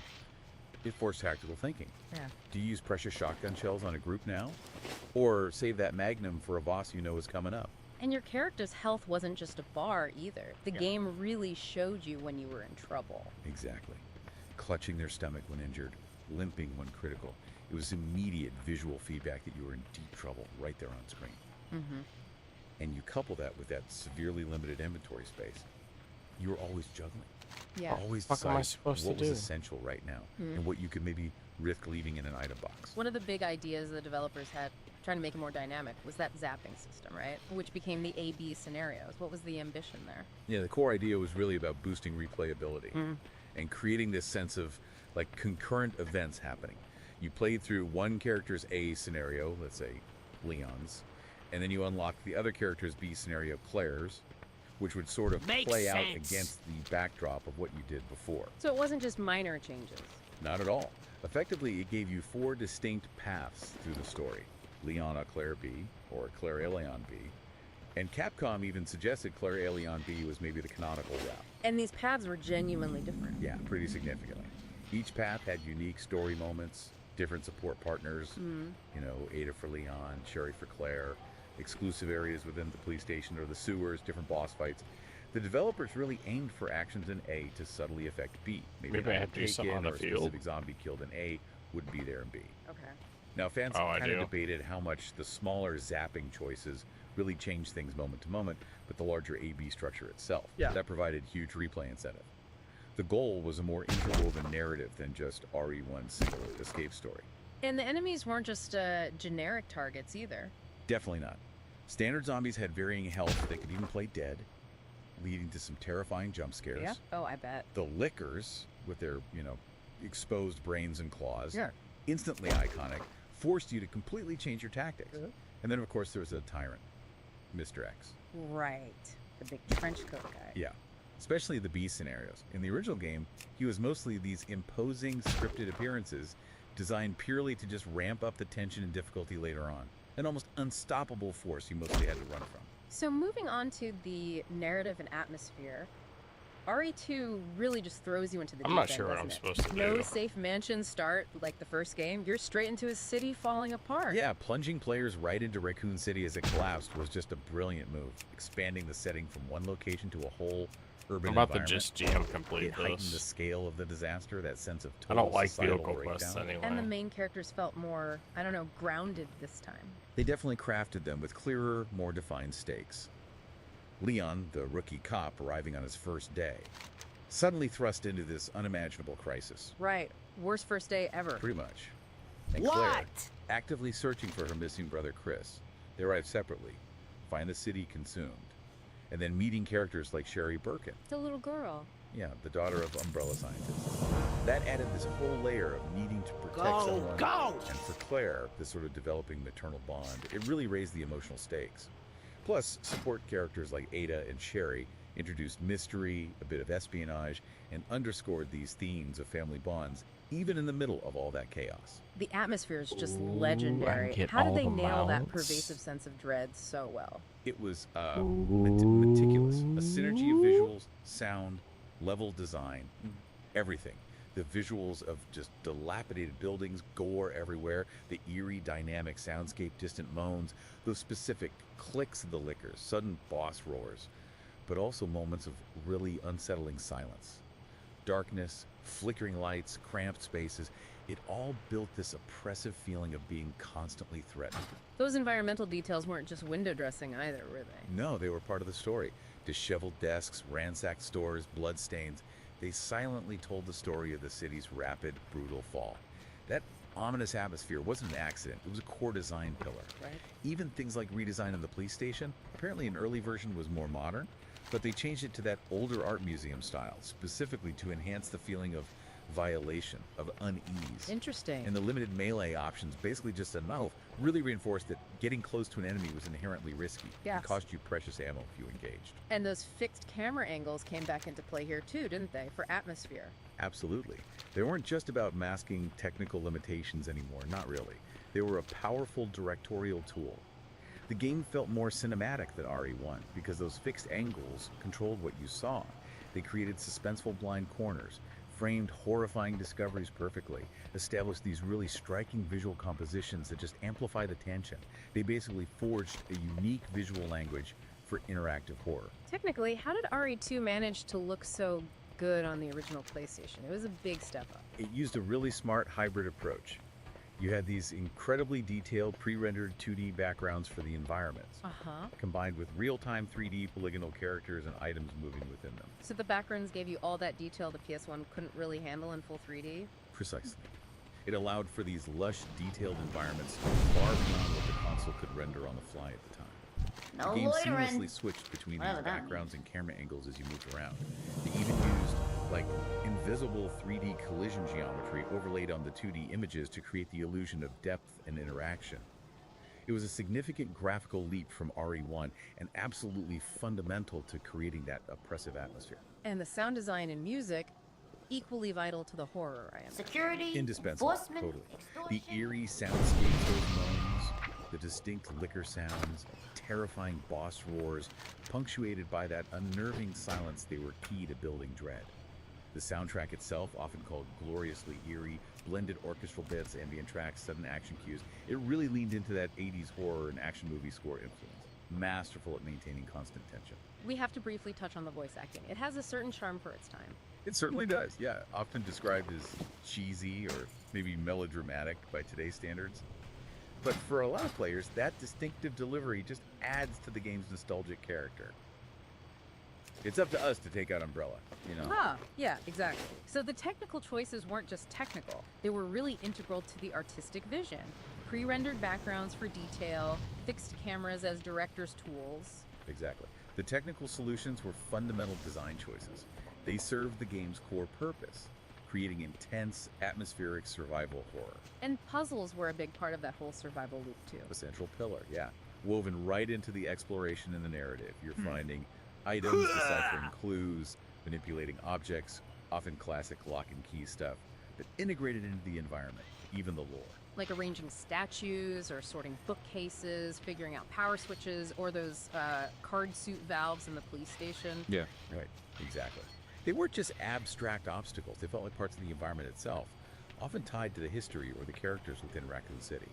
it forced tactical thinking. Yeah. Do you use precious shotgun shells on a group now? Or save that magnum for a boss you know is coming up? And your character's health wasn't just a bar either. The game really showed you when you were in trouble. Exactly. Clutching their stomach when injured, limping when critical. It was immediate visual feedback that you were in deep trouble right there on screen. And you couple that with that severely limited inventory space, you were always juggling. Yeah. Always What am I deciding supposed to what was do? essential right now and what you could maybe risk leaving in an item box. One of the big ideas the developers had trying to make it more dynamic was that zapping system, right? Which became the A-B scenarios. What was the ambition there? Yeah, the core idea was really about boosting replayability and creating this sense of like concurrent events happening. You played through one character's A scenario, let's say Leon's, and then you unlocked the other character's B scenario, Claire's, which would sort of play out against the backdrop of what you did before. So it wasn't just minor changes. Not at all. Effectively, it gave you 4 distinct paths through the story. Leon a Claire B, or Claire a Leon B. And Capcom even suggested Claire a Leon B was maybe the canonical route. And these paths were genuinely different. Yeah, pretty significantly. Each path had unique story moments, different support partners, Ada for Leon, Sherry for Claire, exclusive areas within the police station or the sewers, different boss fights. The developers really aimed for actions in A to subtly affect B. Maybe I have to do something on the or a field. specific zombie killed in A would be there in B. Okay. Now, fans I kind of do. debated how much the smaller zapping choices really changed things moment to moment, but the larger A-B structure itself. That provided huge replay incentive. The goal was a more interwoven narrative than just RE1's single escape story. And the enemies weren't just generic targets either. Definitely not. Standard zombies had varying health. They could even play dead, leading to some terrifying jump scares. Yeah. Oh, I bet. The lickers, with their, exposed brains and claws, Yeah. instantly iconic, forced you to completely change your tactics. And then, of course, there was a tyrant, Mr. X. Right. The big trench coat guy. Yeah, especially the B scenarios. In the original game, he was mostly these imposing scripted appearances designed purely to just ramp up the tension and difficulty later on. An almost unstoppable force you mostly had to run from. So moving on to the narrative and atmosphere, RE2 really just throws you into the I'm deep not end, sure what doesn't I'm it? supposed to No do. safe mansion start like the first game. You're straight into a city falling apart. Yeah, plunging players right into Raccoon City as it collapsed was just a brilliant move, expanding the setting from one location to a whole urban I'm about to environment. just jam complete It heightened the this. scale of the disaster, that sense of I total don't like societal vehicle breakdown. quests anyway. And the main characters felt more, grounded this time. They definitely crafted them with clearer, more defined stakes. Leon, the rookie cop arriving on his first day, suddenly thrust into this unimaginable crisis. Right. Worst first day ever. Pretty much. And Claire, actively searching for her missing brother Chris. They arrive separately, find the city consumed, and then meeting characters like Sherry Birkin. The little girl. Yeah, the daughter of Umbrella Scientist. That added this whole layer of needing to protect someone. And for Claire, this sort of developing maternal bond, it really raised the emotional stakes. Plus, support characters like Ada and Sherry introduced mystery, a bit of espionage, and underscored these themes of family bonds, even in the middle of all that chaos. The atmosphere is just legendary. get How did all they the nail that mounts. pervasive sense of dread so well? It was meticulous. A synergy of visuals, sound, level design, everything. The visuals of just dilapidated buildings, gore everywhere, the eerie dynamic soundscape, distant moans, those specific clicks of the lickers, sudden boss roars, but also moments of really unsettling silence. Darkness, flickering lights, cramped spaces, It all built this oppressive feeling of being constantly threatened. Those environmental details weren't just window dressing either, were they? No, they were part of the story. Disheveled desks, ransacked stores, bloodstains. They silently told the story of the city's rapid, brutal fall. That ominous atmosphere wasn't an accident. It was a core design pillar. Right. Even things like redesign of the police station, apparently an early version was more modern, but they changed it to that older art museum style, specifically to enhance the feeling of violation, of unease. Interesting. And the limited melee options, basically just a knife, really reinforced that getting close to an enemy was inherently risky. Yes. It cost you precious ammo if you engaged. And those fixed camera angles came back into play here too, didn't they, for atmosphere? Absolutely. They weren't just about masking technical limitations anymore, not really. They were a powerful directorial tool. The game felt more cinematic than RE1 because those fixed angles controlled what you saw. They created suspenseful blind corners, framed horrifying discoveries perfectly, established these really striking visual compositions that just amplify the tension. They basically forged a unique visual language for interactive horror. Technically, how did RE2 manage to look so good on the original PlayStation? It was a big step up. It used a really smart hybrid approach. You had these incredibly detailed pre-rendered 2D backgrounds for the environments, combined with real-time 3D polygonal characters and items moving within them. So the backgrounds gave you all that detail the PS1 couldn't really handle in full 3D? Precisely. It allowed for these lush, detailed environments far beyond what the console could render on the fly at the time. No The game loitering. seamlessly switched between Whatever these that backgrounds and camera angles as you moved around. They even used, like, invisible 3D collision geometry overlaid on the 2D images to create the illusion of depth and interaction. It was a significant graphical leap from RE1 and absolutely fundamental to creating that oppressive atmosphere. And the sound design and music, equally vital to the horror, I am. Security, Indispensable, enforcement, totally. The extortion. eerie soundscape, those moans, the distinct liquor sounds, terrifying boss roars, punctuated by that unnerving silence, they were key to building dread. The soundtrack itself, often called gloriously eerie, blended orchestral bits, ambient tracks, sudden action cues. It really leaned into that 80s horror and action movie score influence. Masterful at maintaining constant tension. We have to briefly touch on the voice acting. It has a certain charm for its time. It certainly does, yeah. Often described as cheesy or maybe melodramatic by today's standards. But for a lot of players, that distinctive delivery just adds to the game's nostalgic character. It's up to us to take out Umbrella, you know? Yeah, exactly. So the technical choices weren't just technical. They were really integral to the artistic vision. Pre-rendered backgrounds for detail, fixed cameras as director's tools. Exactly. The technical solutions were fundamental design choices. They served the game's core purpose, creating intense, atmospheric survival horror. And puzzles were a big part of that whole survival loop, too. A central pillar, yeah. Woven right into the exploration and the narrative. You're finding items, deciphering clues, manipulating objects, often classic lock and key stuff, but integrated into the environment, even the lore. Like arranging statues or sorting bookcases, figuring out power switches, or those card suit valves in the police station. Yeah, right, exactly. They weren't just abstract obstacles. They felt like parts of the environment itself, often tied to the history or the characters within Raccoon City.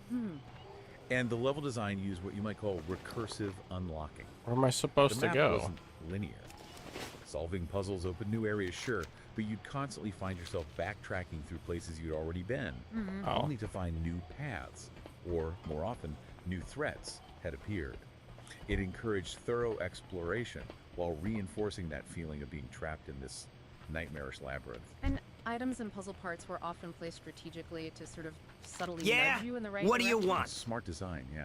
And the level design used what you might call recursive unlocking. Where am I supposed The to map go? wasn't linear. Solving puzzles opened new areas, sure, but you'd constantly find yourself backtracking through places you'd already been, only to find new paths, or, more often, new threats had appeared. It encouraged thorough exploration while reinforcing that feeling of being trapped in this nightmarish labyrinth. And items and puzzle parts were often placed strategically to sort of subtly Yeah? nudge you in the right What do you direction. want? Smart design, yeah.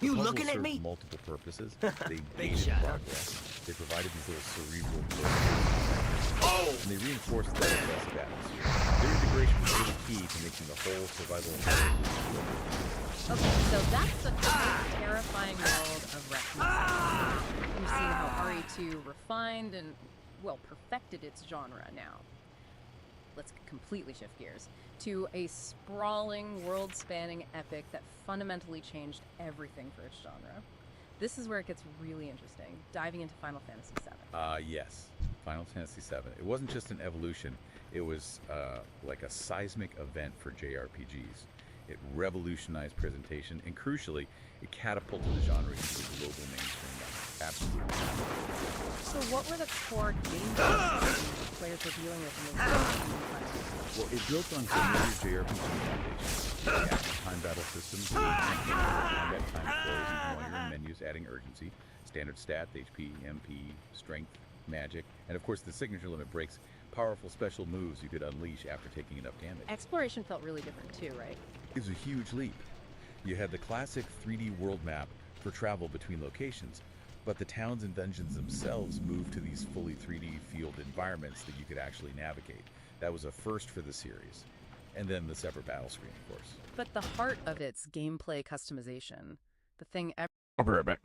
You Puzzles looking at served me? multiple purposes. They Big gated shot, huh? progress. They provided these little cerebral blows. Oh! And they reinforced that aggressive atmosphere. Their integration was really key to making the whole survival environment. Okay, so that's the terrifying world of Raccoon City. We've seen how RE2 refined and, well, perfected its genre now. Let's completely shift gears to a sprawling, world-spanning epic that fundamentally changed everything for its genre. This is where it gets really interesting, diving into Final Fantasy VII. Yes, Final Fantasy VII. It wasn't just an evolution. It was like a seismic event for JRPGs. It revolutionized presentation, and crucially, it catapulted the genre into the global mainstream. Absolutely. So what were the core game players were dealing with in this environment? Well, it built on familiar JRPG foundations. Active time battle systems, combat time flows even while you're in menus, adding urgency, standard stats, HP, MP, strength, magic, and of course the signature limit breaks, powerful special moves you could unleash after taking enough damage. Exploration felt really different too, right? It was a huge leap. You had the classic 3D world map for travel between locations, but the towns and dungeons themselves moved to these fully 3D field environments that you could actually navigate. That was a first for the series. And then the separate battle screen, of course. But the heart of it's gameplay customization. The thing I'll be right back.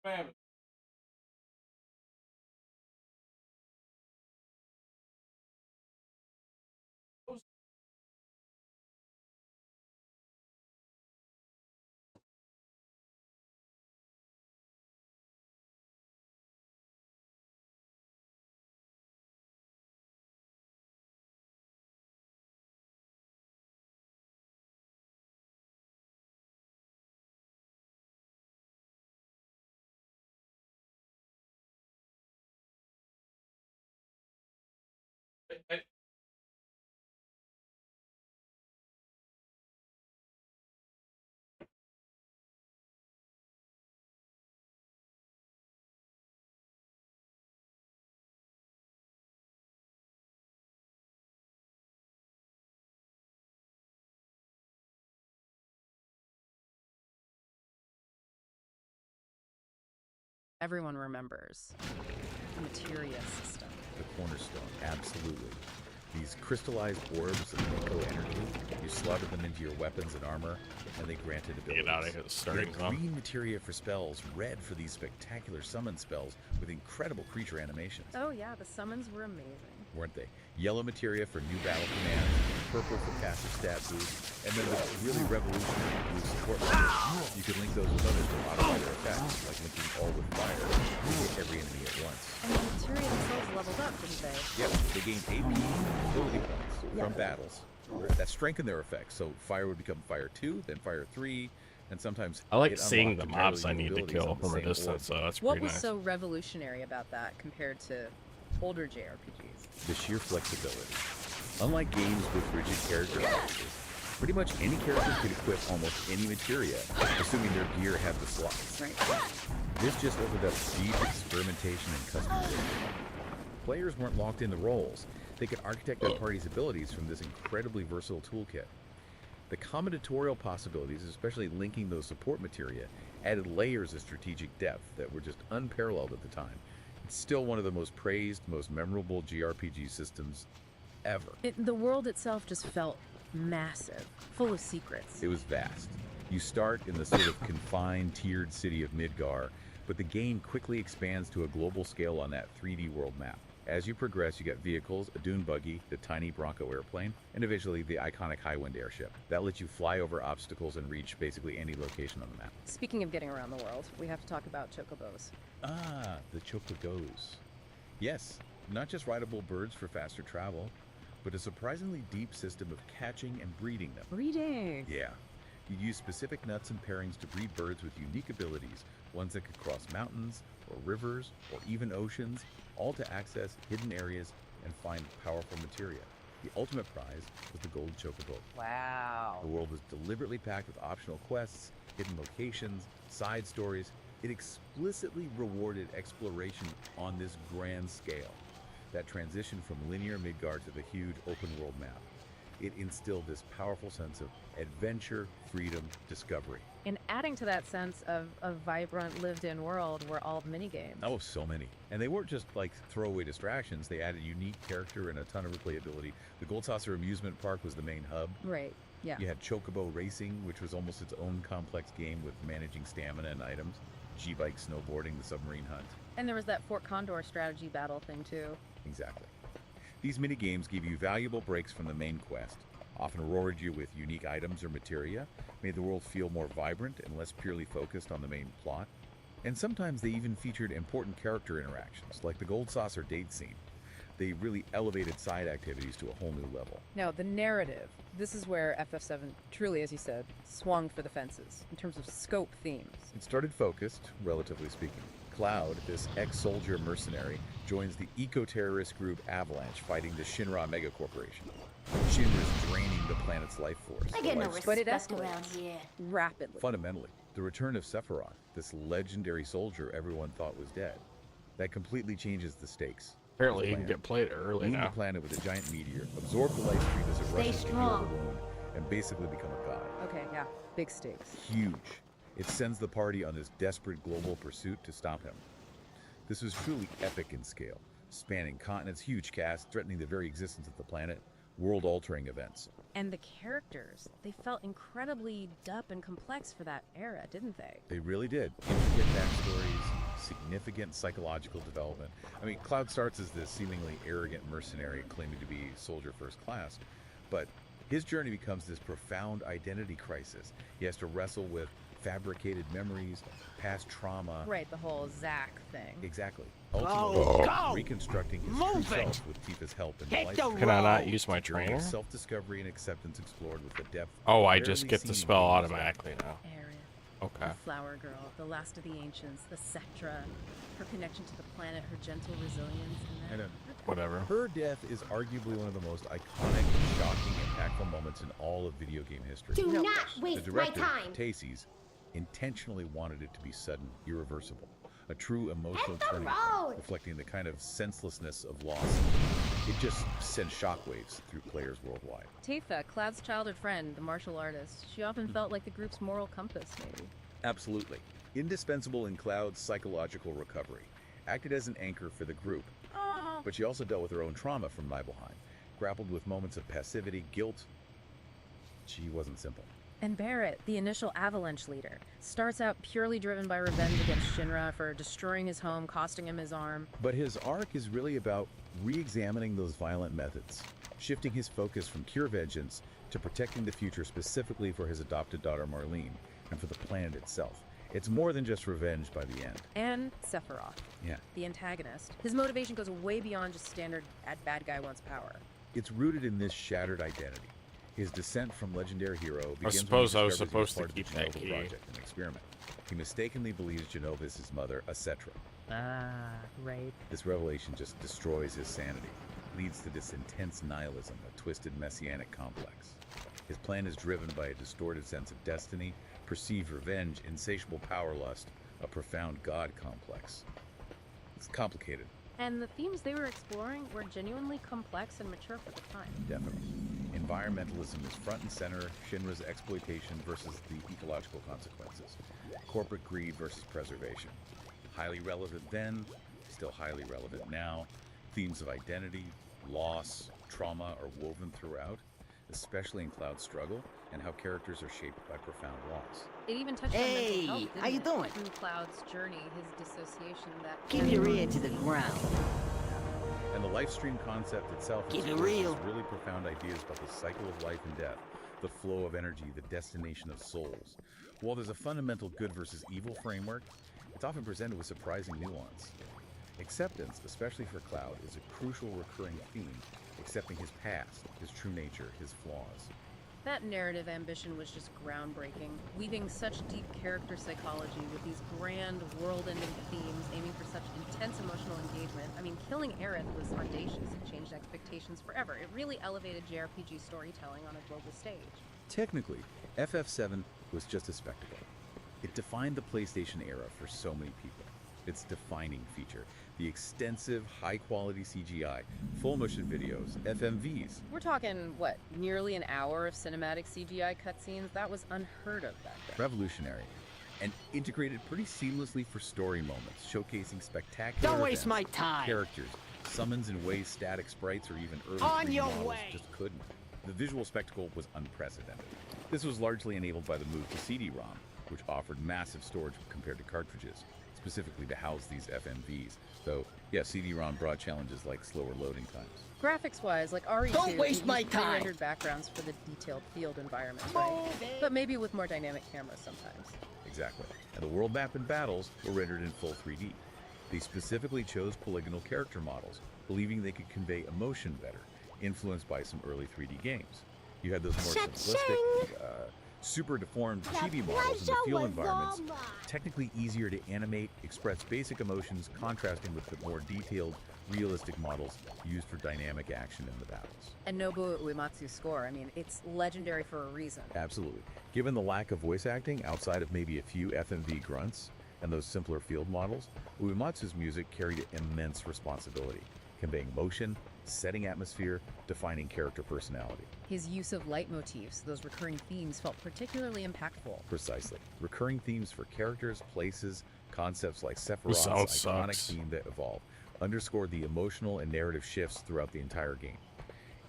Family. everyone remembers. The materia system. The cornerstone, absolutely. These crystallized orbs of Mako energy, you slotted them into your weapons and armor, and they granted abilities. Get out of here, starting You had green materia for spells, red for these spectacular summon spells with incredible creature animations. Oh yeah, the summons were amazing. Weren't they? Yellow materia for new battle commands, purple for passive stat boosts, and then the really revolutionary blue support materials. You could link those with others to modify their effects, like linking all with fire to hit every enemy at once. And the materia themselves leveled up, didn't they? Yep, they gained AP and ability points from battles. That strengthened their effects, so fire would become fire 2, then fire 3, and sometimes I like it seeing the unlocked mobs I entirely new need to abilities kill on the from a same distance, orb. so that's What pretty was nice. so revolutionary about that compared to older JRPGs? The sheer flexibility. Unlike games with rigid character classes, pretty much any character could equip almost any materia, assuming their gear had the slots. Right. This just opened up deep experimentation and customization. Players weren't locked into roles. They could architect their party's abilities from this incredibly versatile toolkit. The combinatorial possibilities, especially linking those support materia, added layers of strategic depth that were just unparalleled at the time. It's still one of the most praised, most memorable JRPG systems ever. The world itself just felt massive, full of secrets. It was vast. You start in the sort of confined, tiered city of Midgar, but the game quickly expands to a global scale on that 3D world map. As you progress, you get vehicles, a dune buggy, the tiny Bronco airplane, and eventually the iconic Highwind airship. That lets you fly over obstacles and reach basically any location on the map. Speaking of getting around the world, we have to talk about chocobos. Ah, the chocobos. Yes, not just rideable birds for faster travel, but a surprisingly deep system of catching and breeding them. Breeding! Yeah. You use specific nuts and pairings to breed birds with unique abilities, ones that could cross mountains, or rivers, or even oceans, all to access hidden areas and find powerful materia. The ultimate prize was the gold chocobo. Wow. The world was deliberately packed with optional quests, hidden locations, side stories. It explicitly rewarded exploration on this grand scale. That transition from linear Midgard to the huge open world map. It instilled this powerful sense of adventure, freedom, discovery. And adding to that sense of a vibrant, lived-in world were all the minigames. Oh, so many. And they weren't just like throwaway distractions. They added unique character and a ton of replayability. The Gold Saucer Amusement Park was the main hub. Right, yeah. You had Chocobo Racing, which was almost its own complex game with managing stamina and items. G-Bike snowboarding, the submarine hunt. And there was that Fort Condor strategy battle thing, too. Exactly. These mini-games gave you valuable breaks from the main quest, often rewarded you with unique items or materia, made the world feel more vibrant and less purely focused on the main plot. And sometimes they even featured important character interactions, like the Gold Saucer date scene. They really elevated side activities to a whole new level. Now, the narrative. This is where FF7 truly, as you said, swung for the fences in terms of scope themes. It started focused, relatively speaking. Cloud, this ex-soldier mercenary, joins the eco-terrorist group Avalanche fighting the Shinra megacorporation. Shinra's draining the planet's life force. I get no But it respect around escalates here. rapidly. Fundamentally, the return of Sephiroth, this legendary soldier everyone thought was dead, that completely changes the stakes. Apparently, you can get played early Wound now. the planet with a giant meteor, absorb the life stream as it Stay rushes to heal strong. the wound, and basically become a god. Okay, yeah, big stakes. Huge. It sends the party on this desperate global pursuit to stop him. This was truly epic in scale, spanning continents, huge cast, threatening the very existence of the planet, world-altering events. And the characters, they felt incredibly deep and complex for that era, didn't they? They really did. Intricate backstories, significant psychological development. I mean, Cloud starts as this seemingly arrogant mercenary claiming to be soldier first class, but his journey becomes this profound identity crisis. He has to wrestle with fabricated memories, past trauma. Right, the whole Zack thing. Exactly. Go, Ultimately, go! reconstructing his Move true it! self with Tifa's help in Hit life. the Can I not road! use my Journey of trainer? Self-discovery and acceptance explored with the depth. Oh, I rarely just get seen the in spell games. automatically now. Aerith, Okay. the flower girl, the last of the ancients, the Sectra, her connection to the planet, her gentle resilience, I and know. then Whatever. Her death is arguably one of the most iconic, shocking, impactful moments in all of video game history. Do No not question. The waste my director, time. Tacy's, intentionally wanted it to be sudden, irreversible. A true emotional Hit the turning road! point, reflecting the kind of senselessness of loss. It just sends shockwaves through players worldwide. Tifa, Cloud's childhood friend, the martial artist, she often felt like the group's moral compass, maybe. Absolutely. Indispensable in Cloud's psychological recovery, acted as an anchor for the group. But she also dealt with her own trauma from Nibelheim, grappled with moments of passivity, guilt. She wasn't simple. And Barrett, the initial Avalanche leader, starts out purely driven by revenge against Shinra for destroying his home, costing him his arm. But his arc is really about re-examining those violent methods, shifting his focus from pure vengeance to protecting the future specifically for his adopted daughter Marlene and for the planet itself. It's more than just revenge by the end. And Sephiroth, the antagonist. His motivation goes way beyond just standard bad guy wants power. It's rooted in this shattered identity. His descent from legendary hero begins I suppose when I he was discovers supposed he to was part keep of that the key. Genova project, an experiment. He mistakenly believes Genova is his mother, etc. Right. This revelation just destroys his sanity, leads to this intense nihilism, a twisted messianic complex. His plan is driven by a distorted sense of destiny, perceived revenge, insatiable power lust, a profound god complex. It's complicated. And the themes they were exploring were genuinely complex and mature for the time. Definitely. Environmentalism is front and center, Shinra's exploitation versus the ecological consequences. Corporate greed versus preservation. Highly relevant then, still highly relevant now. Themes of identity, loss, trauma are woven throughout, especially in Cloud's struggle and how characters are shaped by profound loss. It even touched on Hey, mental health, how you didn't it? doing? Through Cloud's journey, his dissociation that... Keep your ear to the ground. And the life stream concept itself Keep it explores real. these really profound ideas about the cycle of life and death, the flow of energy, the destination of souls. While there's a fundamental good versus evil framework, it's often presented with surprising nuance. Acceptance, especially for Cloud, is a crucial recurring theme, accepting his past, his true nature, his flaws. That narrative ambition was just groundbreaking, weaving such deep character psychology with these grand, world-ending themes, aiming for such intense emotional engagement. I mean, killing Aerith was audacious. It changed expectations forever. It really elevated JRPG storytelling on a global stage. Technically, FF7 was just a spectacle. It defined the PlayStation era for so many people. Its defining feature, the extensive, high-quality CGI, full-motion videos, FMVs. We're talking, what, nearly an hour of cinematic CGI cutscenes? That was unheard of back then. Revolutionary, and integrated pretty seamlessly for story moments, showcasing spectacular Don't waste events, my time. characters, summons in ways static sprites or even early On 3D your models way. just couldn't. The visual spectacle was unprecedented. This was largely enabled by the move to CD-ROM, which offered massive storage compared to cartridges, specifically to house these FMVs. Though, yeah, CD-ROM brought challenges like slower loading times. Graphics-wise, like RE2, Don't waste my used time. pre-rendered backgrounds for the detailed field environments, right? But maybe with more dynamic cameras sometimes. Exactly. And the world map and battles were rendered in full 3D. They specifically chose polygonal character models, believing they could convey emotion better, influenced by some early 3D games. You had those more simplistic, super deformed chibi models in the field environments, technically easier to animate, express basic emotions, contrasting with the more detailed, realistic models used for dynamic action in the battles. And Nobuo Uematsu's score, I mean, it's legendary for a reason. Absolutely. Given the lack of voice acting outside of maybe a few FMV grunts and those simpler field models, Uematsu's music carried immense responsibility, conveying motion, setting atmosphere, defining character personality. His use of leitmotifs, those recurring themes, felt particularly impactful. Precisely. Recurring themes for characters, places, concepts like Sephiroth's sound iconic sucks. theme that evolved, underscored the emotional and narrative shifts throughout the entire game.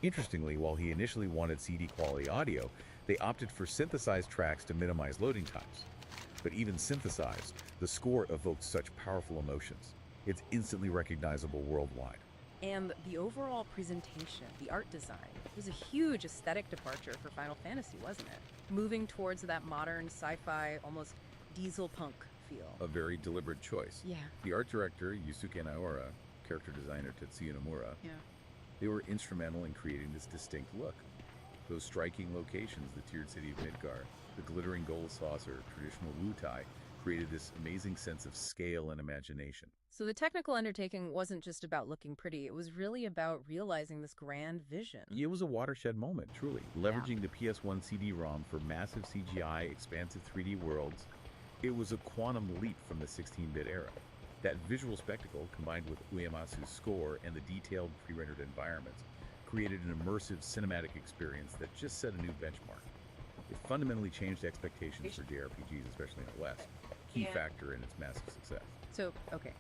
Interestingly, while he initially wanted CD quality audio, they opted for synthesized tracks to minimize loading times. But even synthesized, the score evoked such powerful emotions. It's instantly recognizable worldwide. And the overall presentation, the art design, was a huge aesthetic departure for Final Fantasy, wasn't it? Moving towards that modern sci-fi, almost diesel punk feel. A very deliberate choice. Yeah. The art director, Yusuke Naora, character designer Tetsuya Nomura, Yeah. they were instrumental in creating this distinct look. Those striking locations, the tiered city of Midgar, the glittering gold saucer, traditional Wutai, created this amazing sense of scale and imagination. So the technical undertaking wasn't just about looking pretty, it was really about realizing this grand vision. It was a watershed moment, truly. Leveraging the PS1 CD-ROM for massive CGI, expansive 3D worlds, it was a quantum leap from the 16-bit era. That visual spectacle, combined with Uematsu's score and the detailed pre-rendered environments, created an immersive cinematic experience that just set a new benchmark. It fundamentally changed expectations for JRPGs, especially in the West. key factor in its massive success. So, okay.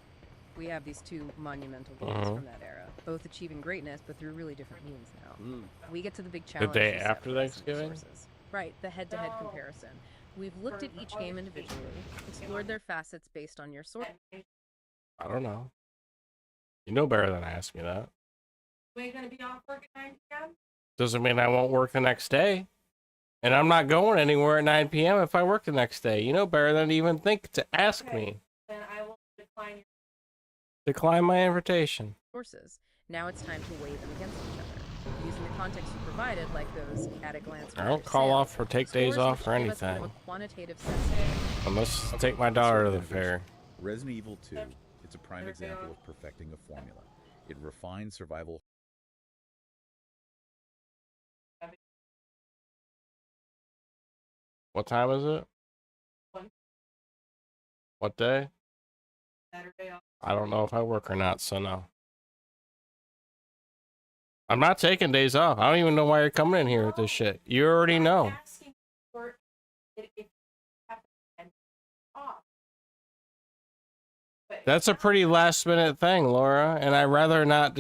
We have these two monumental games from that era, both achieving greatness, but through really different means now. We get to the big challenge. The day we set after for us in Thanksgiving? resources. Right, the head-to-head comparison. We've looked at each game individually, explored their facets based on your sort. I don't know. You know better than to ask me that. We ain't gonna be off work at 9 p.m. Doesn't mean I won't work the next day. And I'm not going anywhere at 9 p.m. if I work the next day. You know better than to even think to ask me. Then I will Decline my invitation. Sources. Now it's time to weigh them against each other. Using the context you provided, like those at-a-glance. I don't call off or take days off or anything. Unless take my daughter to the fair. Resident Evil 2, it's a prime example of perfecting a formula. It refined survival. What time is it? What day? Saturday off. I don't know if I work or not, so no. I'm not taking days off. I don't even know why you're coming in here with this shit. You already know. That's a pretty last minute thing, Laura, and I'd rather not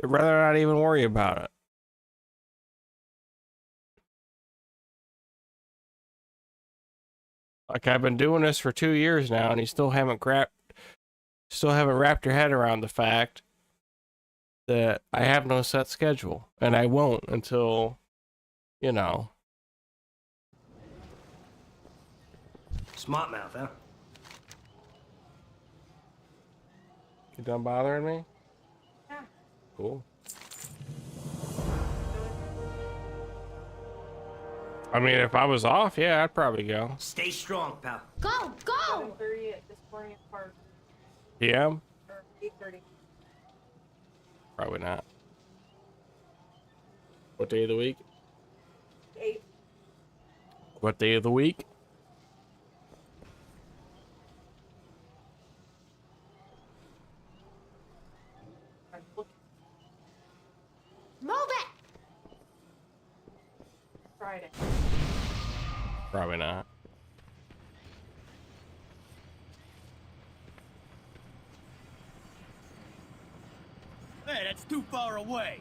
rather not even worry about it. Like, I've been doing this for 2 years now, and you still haven't wrapped your head around the fact that I have no set schedule, and I won't until, you know. Smart mouth, huh? You done bothering me? Yeah. Cool. I mean, if I was off, yeah, I'd probably go. Stay strong, pal. Go, go! 7:30 at this morning at Park. PM? Or 8:30. Probably not. What day of the week? 8. What day of the week? Move it! Friday. Probably not. Hey, that's too far away.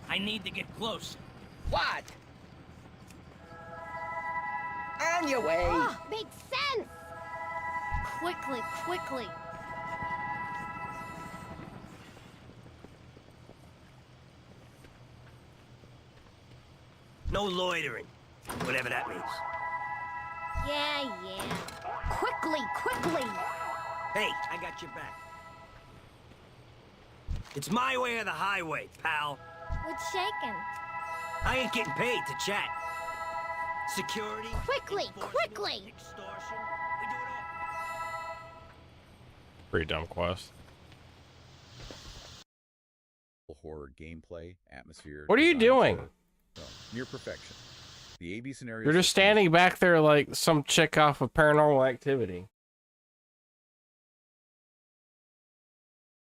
I need to get close. What? On your way. Oh, makes sense! Quickly, quickly. No loitering, whatever that means. Yeah, yeah. Quickly, quickly! Hey, I got your back. It's my way or the highway, pal. What's shaking? I ain't getting paid to chat. Security. Quickly, quickly! Extortion. We do it all. Pretty dumb quest. Horror gameplay, atmosphere. What are you doing? Near perfection. The AB scenario. You're just standing back there like some chick off of Paranormal Activity.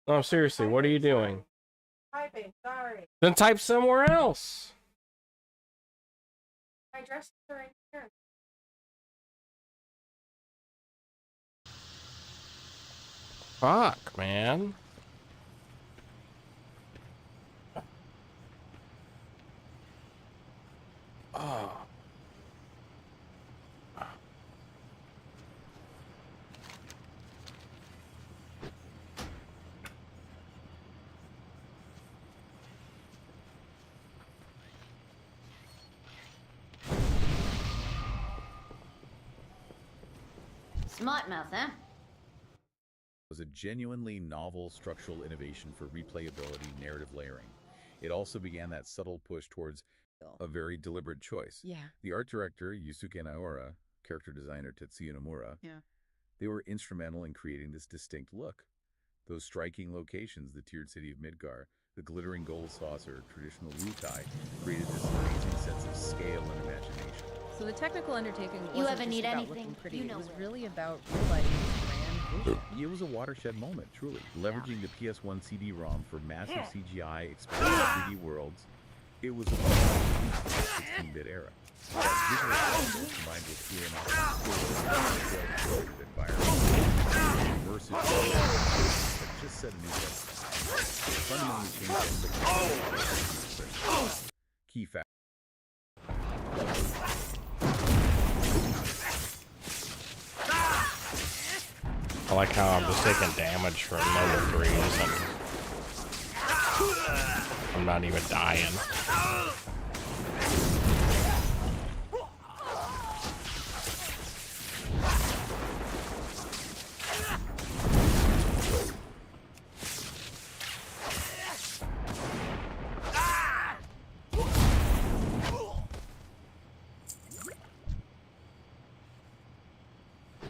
No, seriously, what are you doing? Typing, sorry. Then type somewhere else. My dresses are in here. Fuck, man. Oh. Smart mouth, huh? Was a genuinely novel structural innovation for replayability narrative layering. It also began that subtle push towards a very deliberate choice. Yeah. The art director, Yusuke Naora, character designer Tetsuya Nomura, they were instrumental in creating this distinct look. Those striking locations, the tiered city of Midgar, the glittering gold saucer, traditional Wutai, created this amazing sense of scale and imagination. So the technical undertaking wasn't You ever just need about anything, looking pretty, you it know was where. really about realizing this grand vision. It was a watershed moment, truly. Leveraging the PS1 CD-ROM for massive CGI, expansive 3D worlds, It was a 16-bit era. That visual style combined with feeling off environment, immersive that just set a new benchmark. Fundamentally changed expectations. Key fact. I like how I'm just taking damage from level 3s and I'm not even dying.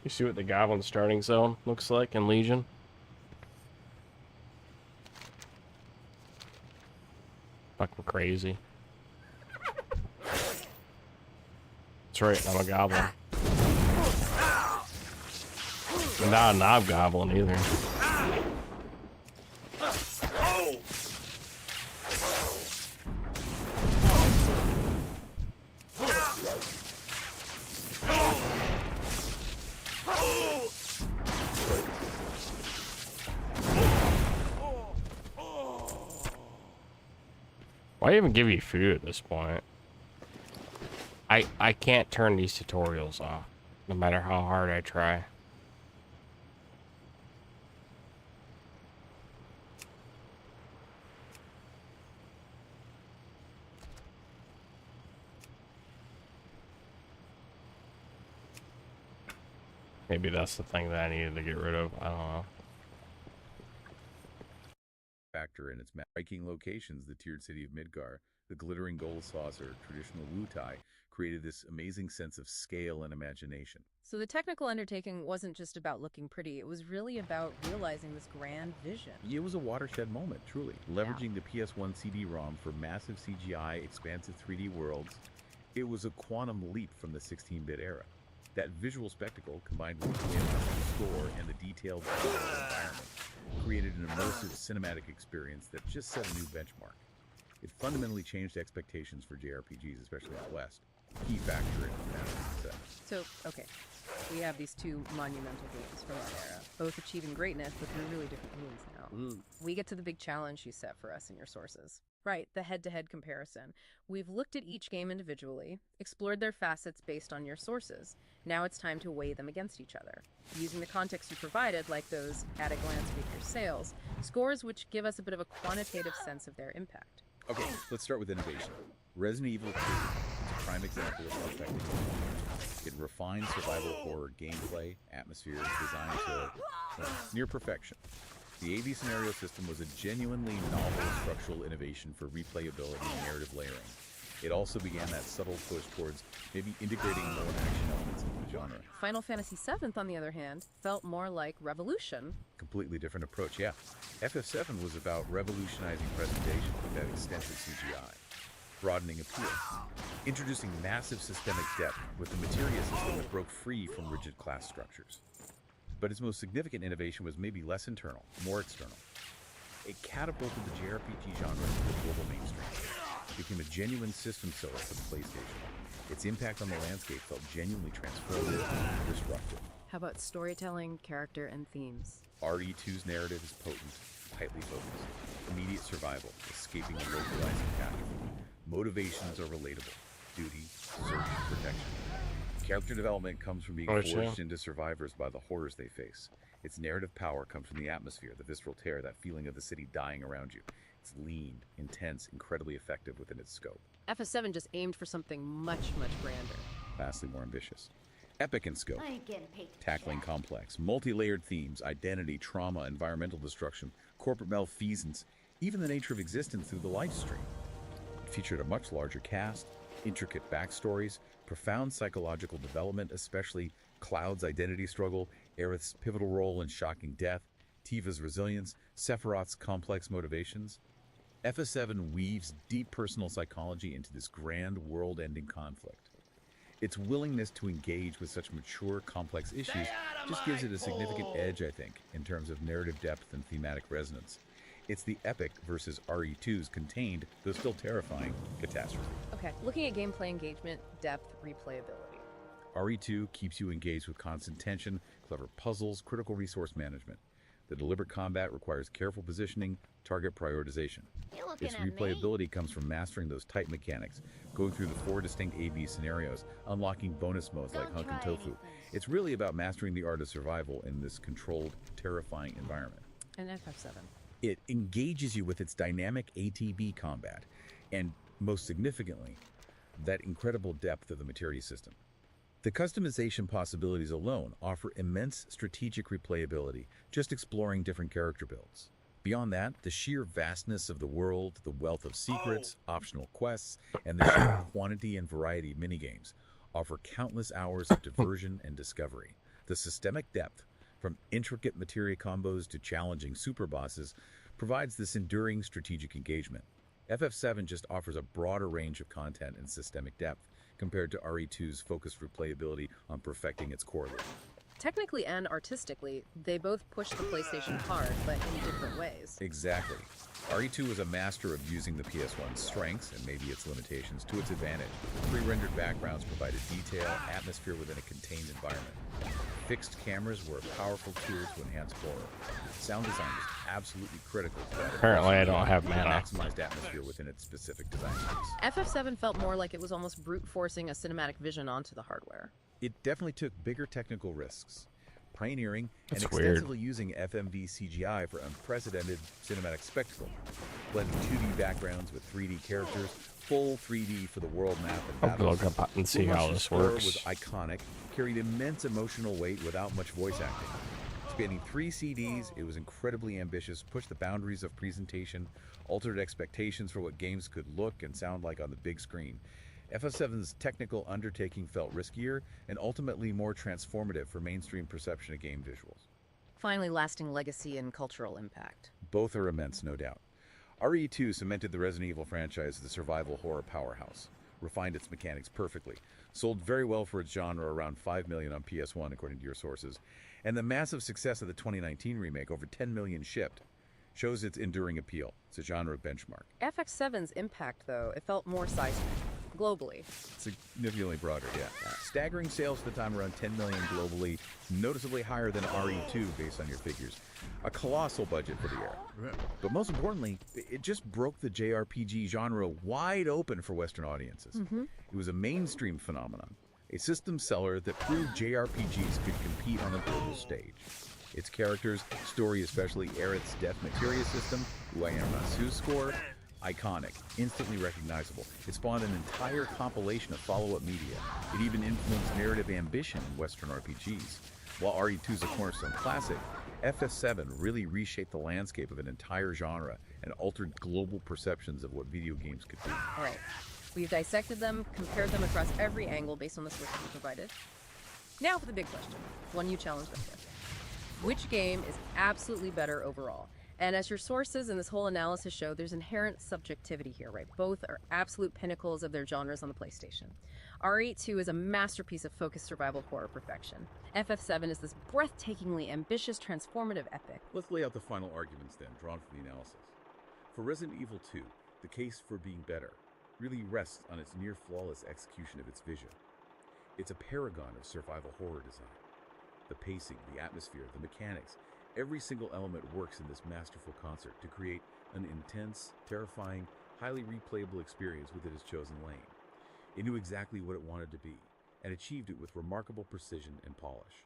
You see what the goblin starting zone looks like in Legion? Fucking crazy. That's right, I'm a goblin. I'm not a knob goblin either. Why even give you food at this point? I can't turn these tutorials off, no matter how hard I try. Maybe that's the thing that I needed to get rid of. I don't know. Factor in its striking locations, the tiered city of Midgar, the glittering gold saucer, traditional Wutai, created this amazing sense of scale and imagination. So the technical undertaking wasn't just about looking pretty, it was really about realizing this grand vision. It was a watershed moment, truly. Leveraging the PS1 CD-ROM for massive CGI, expansive 3D worlds, it was a quantum leap from the 16-bit era. That visual spectacle, combined with the score and the detailed environment, created an immersive cinematic experience that just set a new benchmark. It fundamentally changed expectations for JRPGs, especially out west. Key factor in that. So, okay, we have these two monumental games from that era, both achieving greatness, but through really different means now. We get to the big challenge you set for us in your sources. Right, the head-to-head comparison. We've looked at each game individually, explored their facets based on your sources. Now it's time to weigh them against each other. Using the context you provided, like those at-a-glance figure sales, scores which give us a bit of a quantitative sense of their impact. Okay, let's start with innovation. Resident Evil 2 is a prime example of how effective it is. It refined survival horror gameplay, atmosphere, designed to near perfection. The AV scenario system was a genuinely novel structural innovation for replayability and narrative layering. It also began that subtle push towards maybe integrating more action elements into the genre. Final Fantasy VII, on the other hand, felt more like Revolution. Completely different approach, yeah. FF7 was about revolutionizing presentation with that extensive CGI, broadening appeal, introducing massive systemic depth with the materia system that broke free from rigid class structures. But its most significant innovation was maybe less internal, more external. It catapulted the JRPG genre to the global mainstream. It became a genuine system seller for the PlayStation. Its impact on the landscape felt genuinely transformative and disruptive. How about storytelling, character, and themes? RE2's narrative is potent, tightly focused. Immediate survival, escaping a localized catastrophe. Motivations are relatable. Duty, search, protection. Character development comes from being forced into survivors by the horrors they face. Its narrative power comes from the atmosphere, the visceral terror, that feeling of the city dying around you. It's lean, intense, incredibly effective within its scope. FF7 just aimed for something much, much grander. Vastly more ambitious. Epic in scope. Tackling complex, multi-layered themes, identity, trauma, environmental destruction, corporate malfeasance, even the nature of existence through the life stream. It featured a much larger cast, intricate backstories, profound psychological development, especially Cloud's identity struggle, Aerith's pivotal role in shocking death, Tifa's resilience, Sephiroth's complex motivations. FF7 weaves deep personal psychology into this grand world-ending conflict. Its willingness to engage with such mature, complex issues just gives it a significant edge, I think, in terms of narrative depth and thematic resonance. It's the epic versus RE2's contained, though still terrifying, catastrophe. Okay, looking at gameplay engagement, depth, replayability. RE2 keeps you engaged with constant tension, clever puzzles, critical resource management. The deliberate combat requires careful positioning, target prioritization. Its replayability comes from mastering those tight mechanics, going through the 4 distinct A/B scenarios, unlocking bonus modes like Hunk and Tofu. It's really about mastering the art of survival in this controlled, terrifying environment. And FF7. It engages you with its dynamic ATB combat, and most significantly, that incredible depth of the materia system. The customization possibilities alone offer immense strategic replayability, just exploring different character builds. Beyond that, the sheer vastness of the world, the wealth of secrets, optional quests, and the sheer quantity and variety of minigames offer countless hours of diversion and discovery. The systemic depth, from intricate materia combos to challenging super bosses, provides this enduring strategic engagement. FF7 just offers a broader range of content and systemic depth compared to RE2's focused replayability on perfecting its core loop. Technically and artistically, they both push the PlayStation hard, but in different ways. Exactly. RE2 was a master of using the PS1's strengths, and maybe its limitations, to its advantage. Pre-rendered backgrounds provided detail, atmosphere within a contained environment. Fixed cameras were a powerful tool to enhance horror. Sound design was absolutely critical to that. Apparently I don't have mana. Maximized atmosphere within its specific design space. FF7 felt more like it was almost brute forcing a cinematic vision onto the hardware. It definitely took bigger technical risks, pioneering That's and extensively using FMV CGI for unprecedented cinematic spectacle, blending 2D backgrounds with 3D characters, full 3D for the world map and I'll battles. look up and see how this score works. was iconic, carried immense emotional weight without much voice acting. Spanning 3 CDs, it was incredibly ambitious, pushed the boundaries of presentation, altered expectations for what games could look and sound like on the big screen. FF7's technical undertaking felt riskier and ultimately more transformative for mainstream perception of game visuals. Finally, lasting legacy and cultural impact. Both are immense, no doubt. RE2 cemented the Resident Evil franchise as the survival horror powerhouse, refined its mechanics perfectly, sold very well for its genre, around 5 million on PS1 according to your sources, and the massive success of the 2019 remake, over 10 million shipped, shows its enduring appeal. It's a genre benchmark. FX7's impact, though, it felt more seismic, globally. Significantly broader, yeah. Staggering sales at the time, around 10 million globally, noticeably higher than RE2 based on your figures. A colossal budget for the era. But most importantly, it just broke the JRPG genre wide open for Western audiences. It was a mainstream phenomenon, a system seller that proved JRPGs could compete on a global stage. Its characters, story, especially Aerith's death materia system, Uayamasu's score, iconic, instantly recognizable. It spawned an entire compilation of follow-up media. It even influenced narrative ambition in Western RPGs. While RE2's a cornerstone classic, FF7 really reshaped the landscape of an entire genre and altered global perceptions of what video games could be. All right, we've dissected them, compared them across every angle based on the sources you provided. Now for the big question, one you challenged us with. Which game is absolutely better overall? And as your sources and this whole analysis show, there's inherent subjectivity here, right? Both are absolute pinnacles of their genres on the PlayStation. RE2 is a masterpiece of focused survival horror perfection. FF7 is this breathtakingly ambitious, transformative epic. Let's lay out the final arguments then, drawn from the analysis. For Resident Evil 2, the case for being better really rests on its near-flawless execution of its vision. It's a paragon of survival horror design. The pacing, the atmosphere, the mechanics, every single element works in this masterful concert to create an intense, terrifying, highly replayable experience within its chosen lane. It knew exactly what it wanted to be, and achieved it with remarkable precision and polish.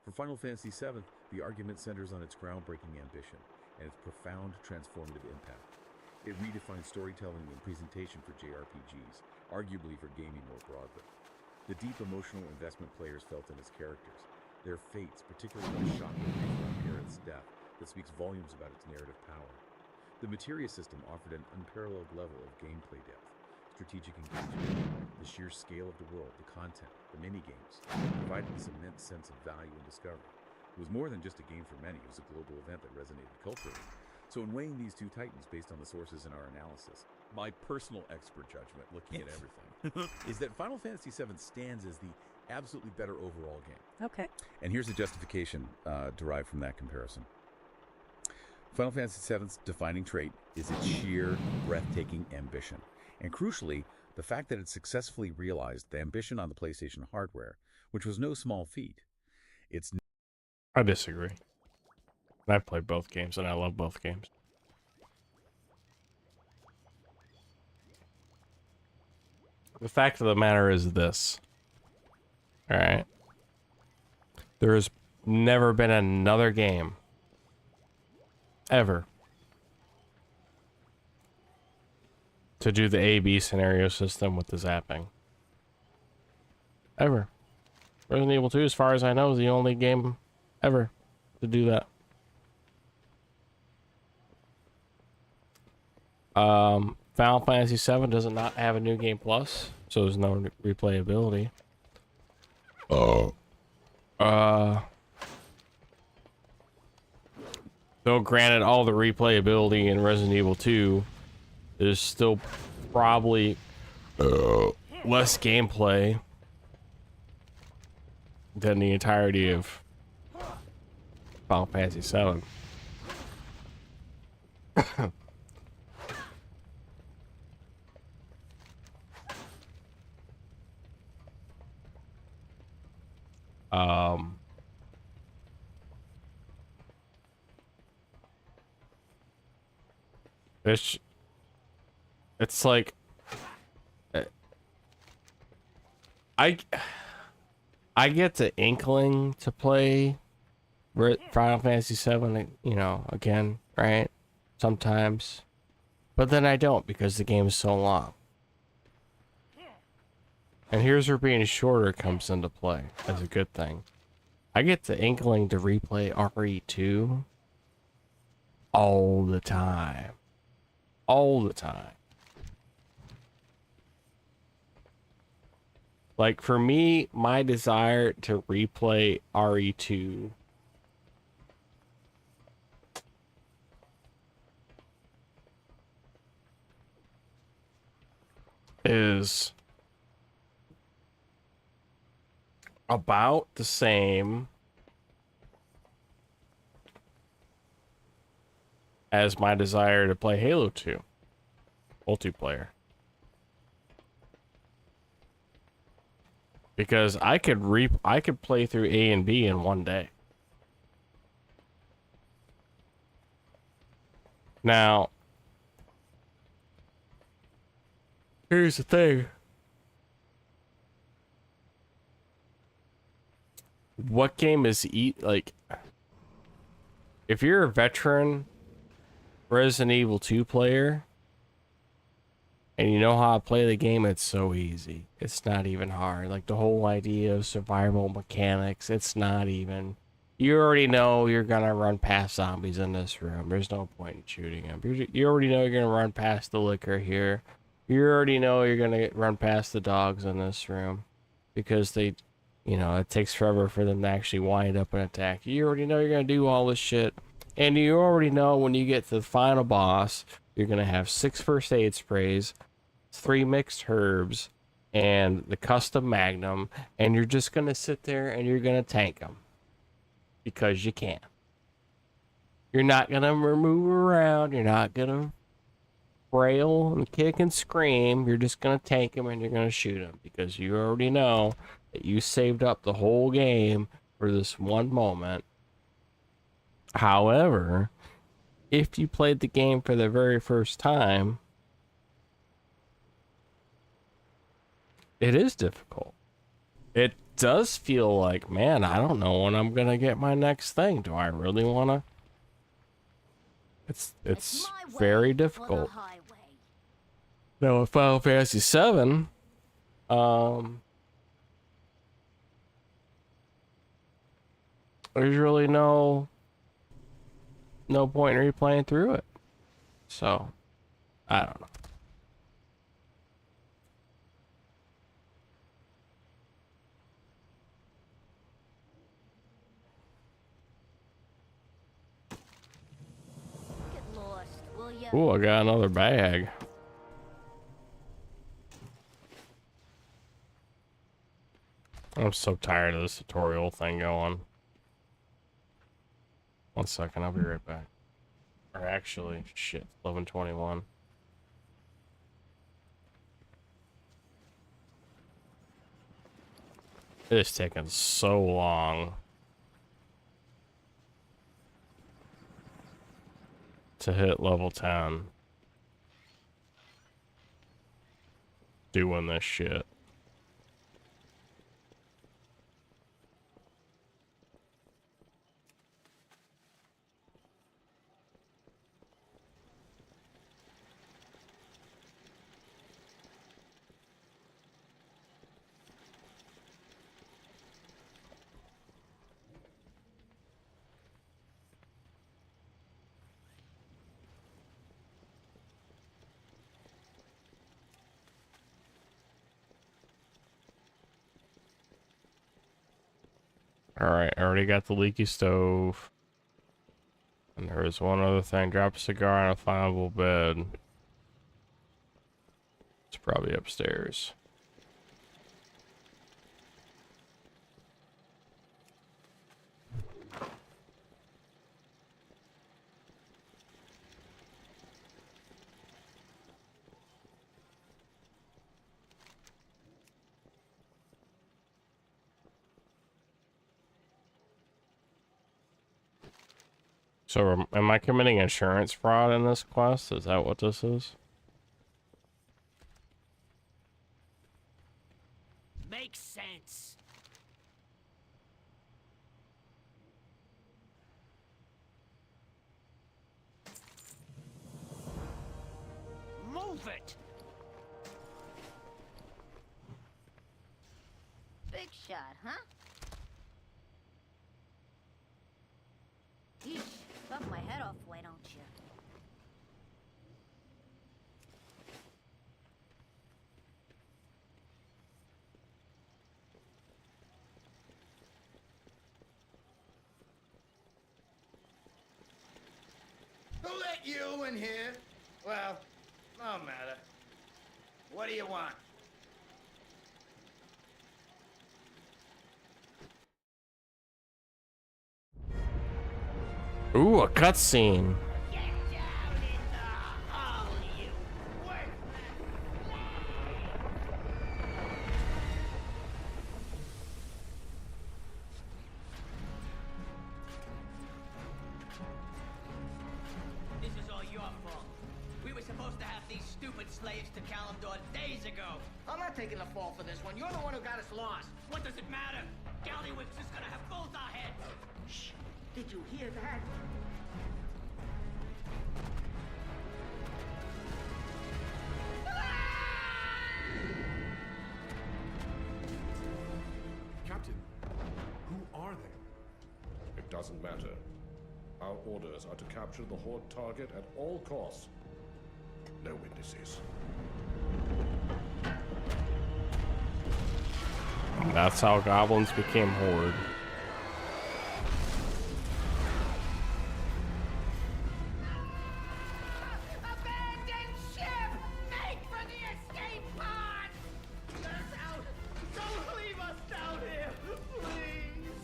For Final Fantasy VII, the argument centers on its groundbreaking ambition and its profound transformative impact. It redefined storytelling and presentation for JRPGs, arguably for gaming more broadly. The deep emotional investment players felt in its characters, their fates, particularly the shocking nature of Aerith's death, that speaks volumes about its narrative power. The materia system offered an unparalleled level of gameplay depth, strategic engagement, the sheer scale of the world, the content, the minigames, provided this immense sense of value and discovery. It was more than just a game for many, it was a global event that resonated culturally. So in weighing these two titans based on the sources in our analysis, my personal expert judgment, looking at everything, is that Final Fantasy VII stands as the absolutely better overall game. Okay. And here's the justification derived from that comparison. Final Fantasy VII's defining trait is its sheer, breathtaking ambition. And crucially, the fact that it successfully realized the ambition on the PlayStation hardware, which was no small feat. It's I disagree. I played both games and I love both games. The fact of the matter is this. Alright. There has never been another game ever to do the A-B scenario system with the zapping. Ever. Resident Evil 2, as far as I know, is the only game ever to do that. Final Fantasy VII does not have a New Game Plus, so there's no replayability. Oh. Though granted, all the replayability in Resident Evil 2 is still probably less gameplay than the entirety of Final Fantasy VII. It's like I get the inkling to play Final Fantasy VII, you know, again, right? Sometimes, but then I don't because the game is so long. And here's where being shorter comes into play as a good thing. I get the inkling to replay RE2 all the time. All the time. Like, for me, my desire to replay RE2 is about the same as my desire to play Halo 2 multiplayer. Because I could play through A and B in one day. Now, here's the thing. What game is like, if you're a veteran Resident Evil 2 player and you know how to play the game, it's so easy. It's not even hard. Like, the whole idea of survival mechanics, it's not even. You already know you're gonna run past zombies in this room. There's no point in shooting them. You already know you're gonna run past the liquor here. You already know you're gonna run past the dogs in this room because they, you know, it takes forever for them to actually wind up and attack you. You already know you're gonna do all this shit. And you already know when you get to the final boss, you're gonna have 6 first aid sprays, 3 mixed herbs, and the custom magnum, and you're just gonna sit there and you're gonna tank them. Because you can. You're not gonna move around, you're not gonna rail and kick and scream, you're just gonna tank them and you're gonna shoot them. Because you already know that you saved up the whole game for this one moment. However, if you played the game for the very first time, it is difficult. It does feel like, man, I don't know when I'm gonna get my next thing. Do I really wanna? It's very difficult. Now with Final Fantasy VII, there's really no point in replaying through it. So, I don't know. Ooh, I got another bag. I'm so tired of this tutorial thing going. 1 second, I'll be right back. Or actually, shit, 11:21. It is taking so long to hit level 10. Doing this shit. Alright, I already got the leaky stove. And there is one other thing. Drop a cigar on a flammable bed. It's probably upstairs. So, am I committing insurance fraud in this quest? Is that what this is? Makes sense. Move it! Big shot, huh? Yeesh, fuck my head off, why don't you? Who let you in here? Well, no matter. What do you want? Ooh, a cutscene. This is all your fault. We were supposed to have these stupid slaves to Kalimdor days ago. I'm not taking the fall for this one. You're the one who got us lost. What does it matter? Gallywix is gonna have both our heads. Shh. Did you hear that? Captain, who are they? It doesn't matter. Our orders are to capture the Horde target at all costs. No witnesses. That's how goblins became Horde. Abandon ship! Make for the escape pod! Let us out! Don't leave us down here! Please!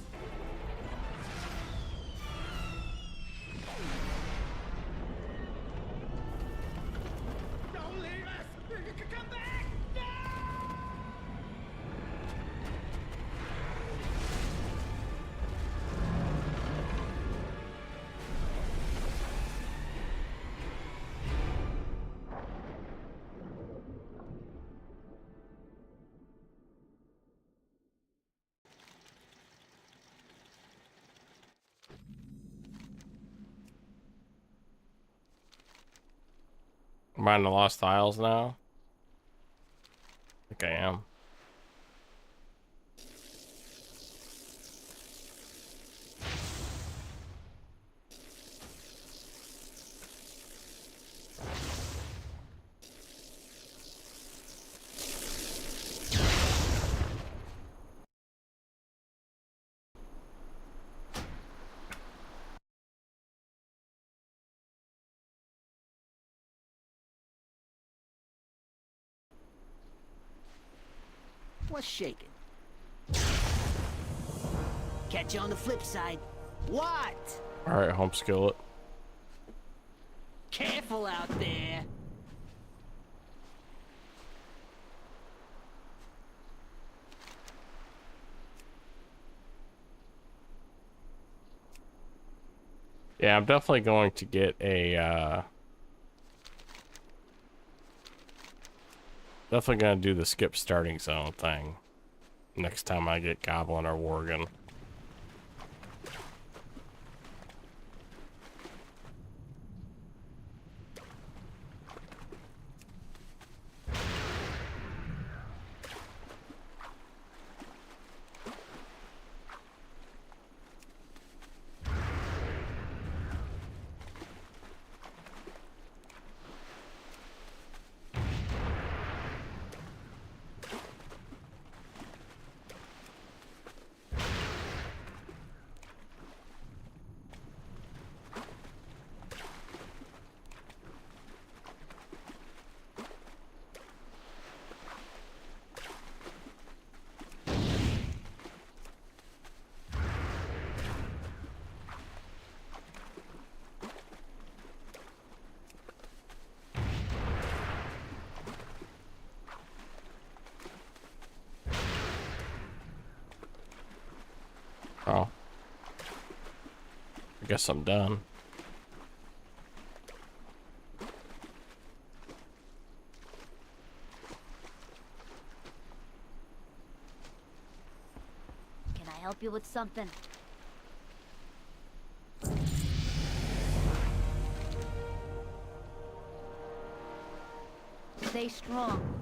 Don't leave us! Come back! No! Am I in the Lost Isles now? I think I am. What's shaking? Catch you on the flip side. What? Alright, home skillet. Careful out there. Yeah, I'm definitely going to get a, definitely gonna do the skip starting zone thing next time I get Goblin or Worgen. Oh. I guess I'm done. Can I help you with something? Stay strong.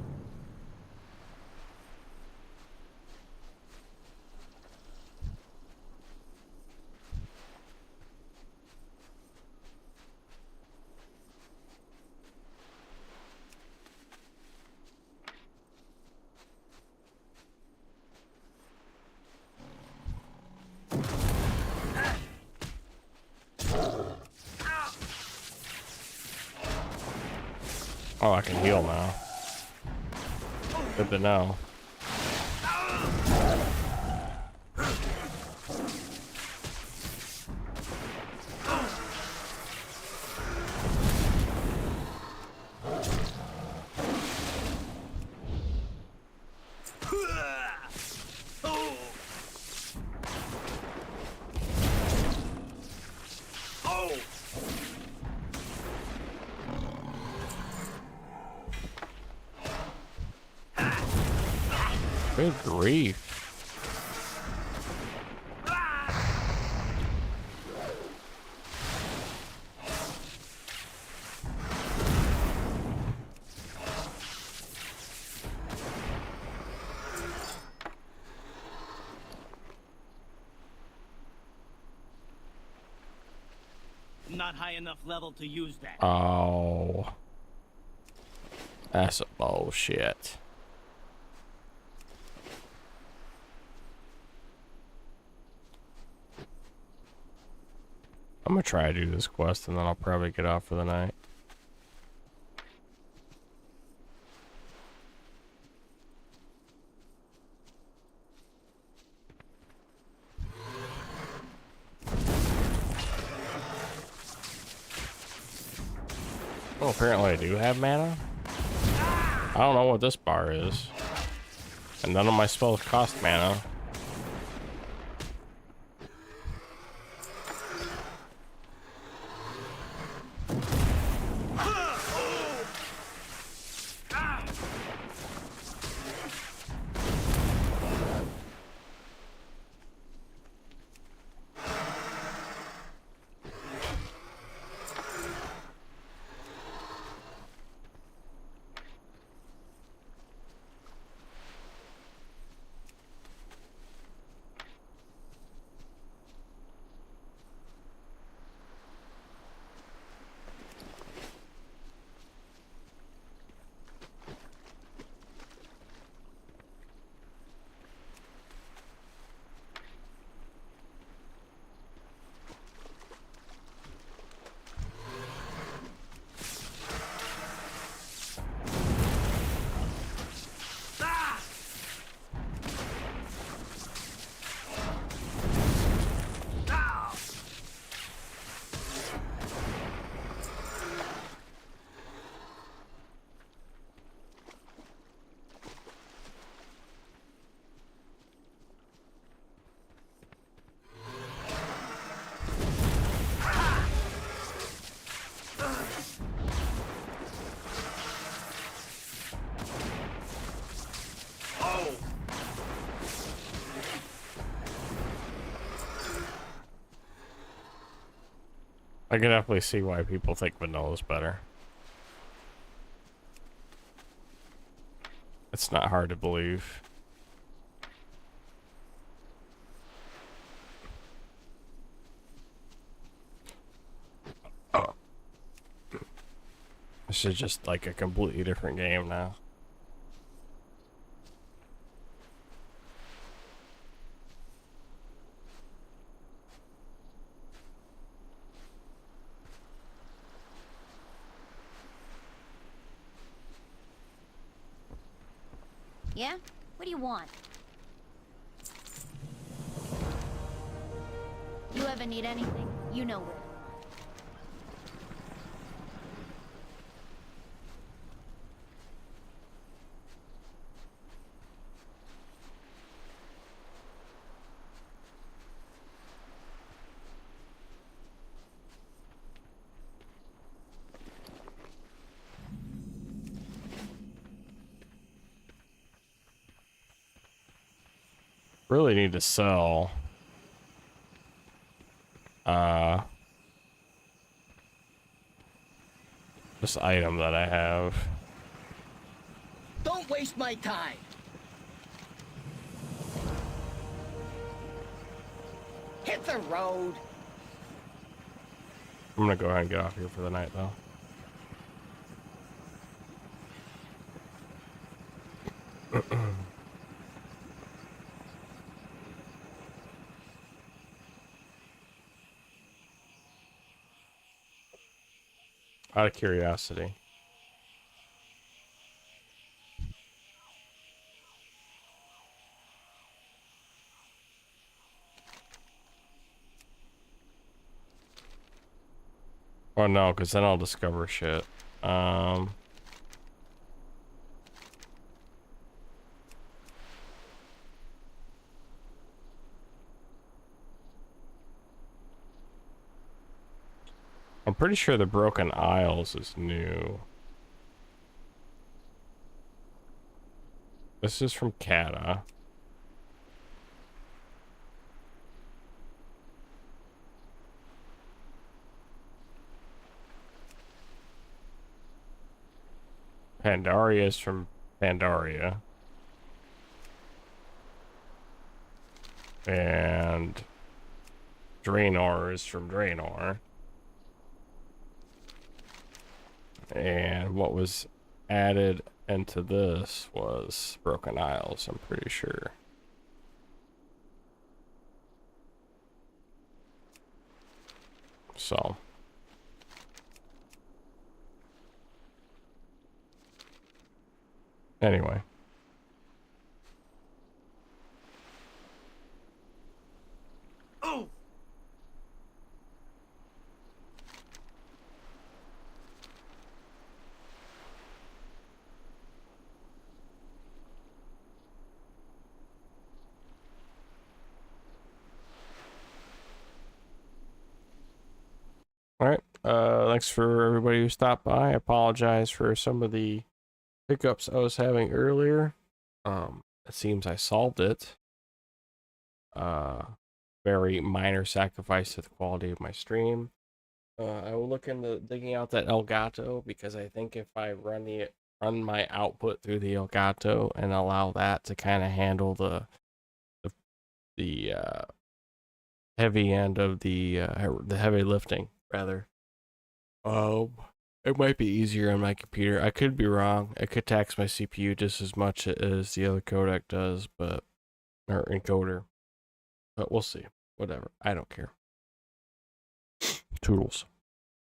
Oh, I can heal now. Good to know. Good grief. Not high enough level to use that. Oh. That's a bullshit. I'm gonna try to do this quest and then I'll probably get off for the night. Oh, apparently I do have mana. I don't know what this bar is. And none of my spells cost mana. I can definitely see why people think vanilla is better. It's not hard to believe. Oh. This is just like a completely different game now. Yeah? What do you want? You ever need anything? You know where. Really need to sell this item that I have. Don't waste my time. Hit the road. I'm gonna go ahead and get off here for the night though. Out of curiosity. Oh no, because then I'll discover shit. I'm pretty sure the Broken Isles is new. This is from Kata. Pandaria is from Pandaria. And Draenor is from Draenor. And what was added into this was Broken Isles, I'm pretty sure. So. Anyway. Oh! All right. Thanks for everybody who stopped by. I apologize for some of the hiccups I was having earlier. It seems I solved it. Very minor sacrifice to the quality of my stream. I will look into digging out that Elgato because I think if I run my output through the Elgato and allow that to kind of handle the heavy end of the heavy lifting rather. It might be easier on my computer. I could be wrong. It could tax my CPU just as much as the other codec does, or encoder. But we'll see. Whatever. I don't care. Toodles.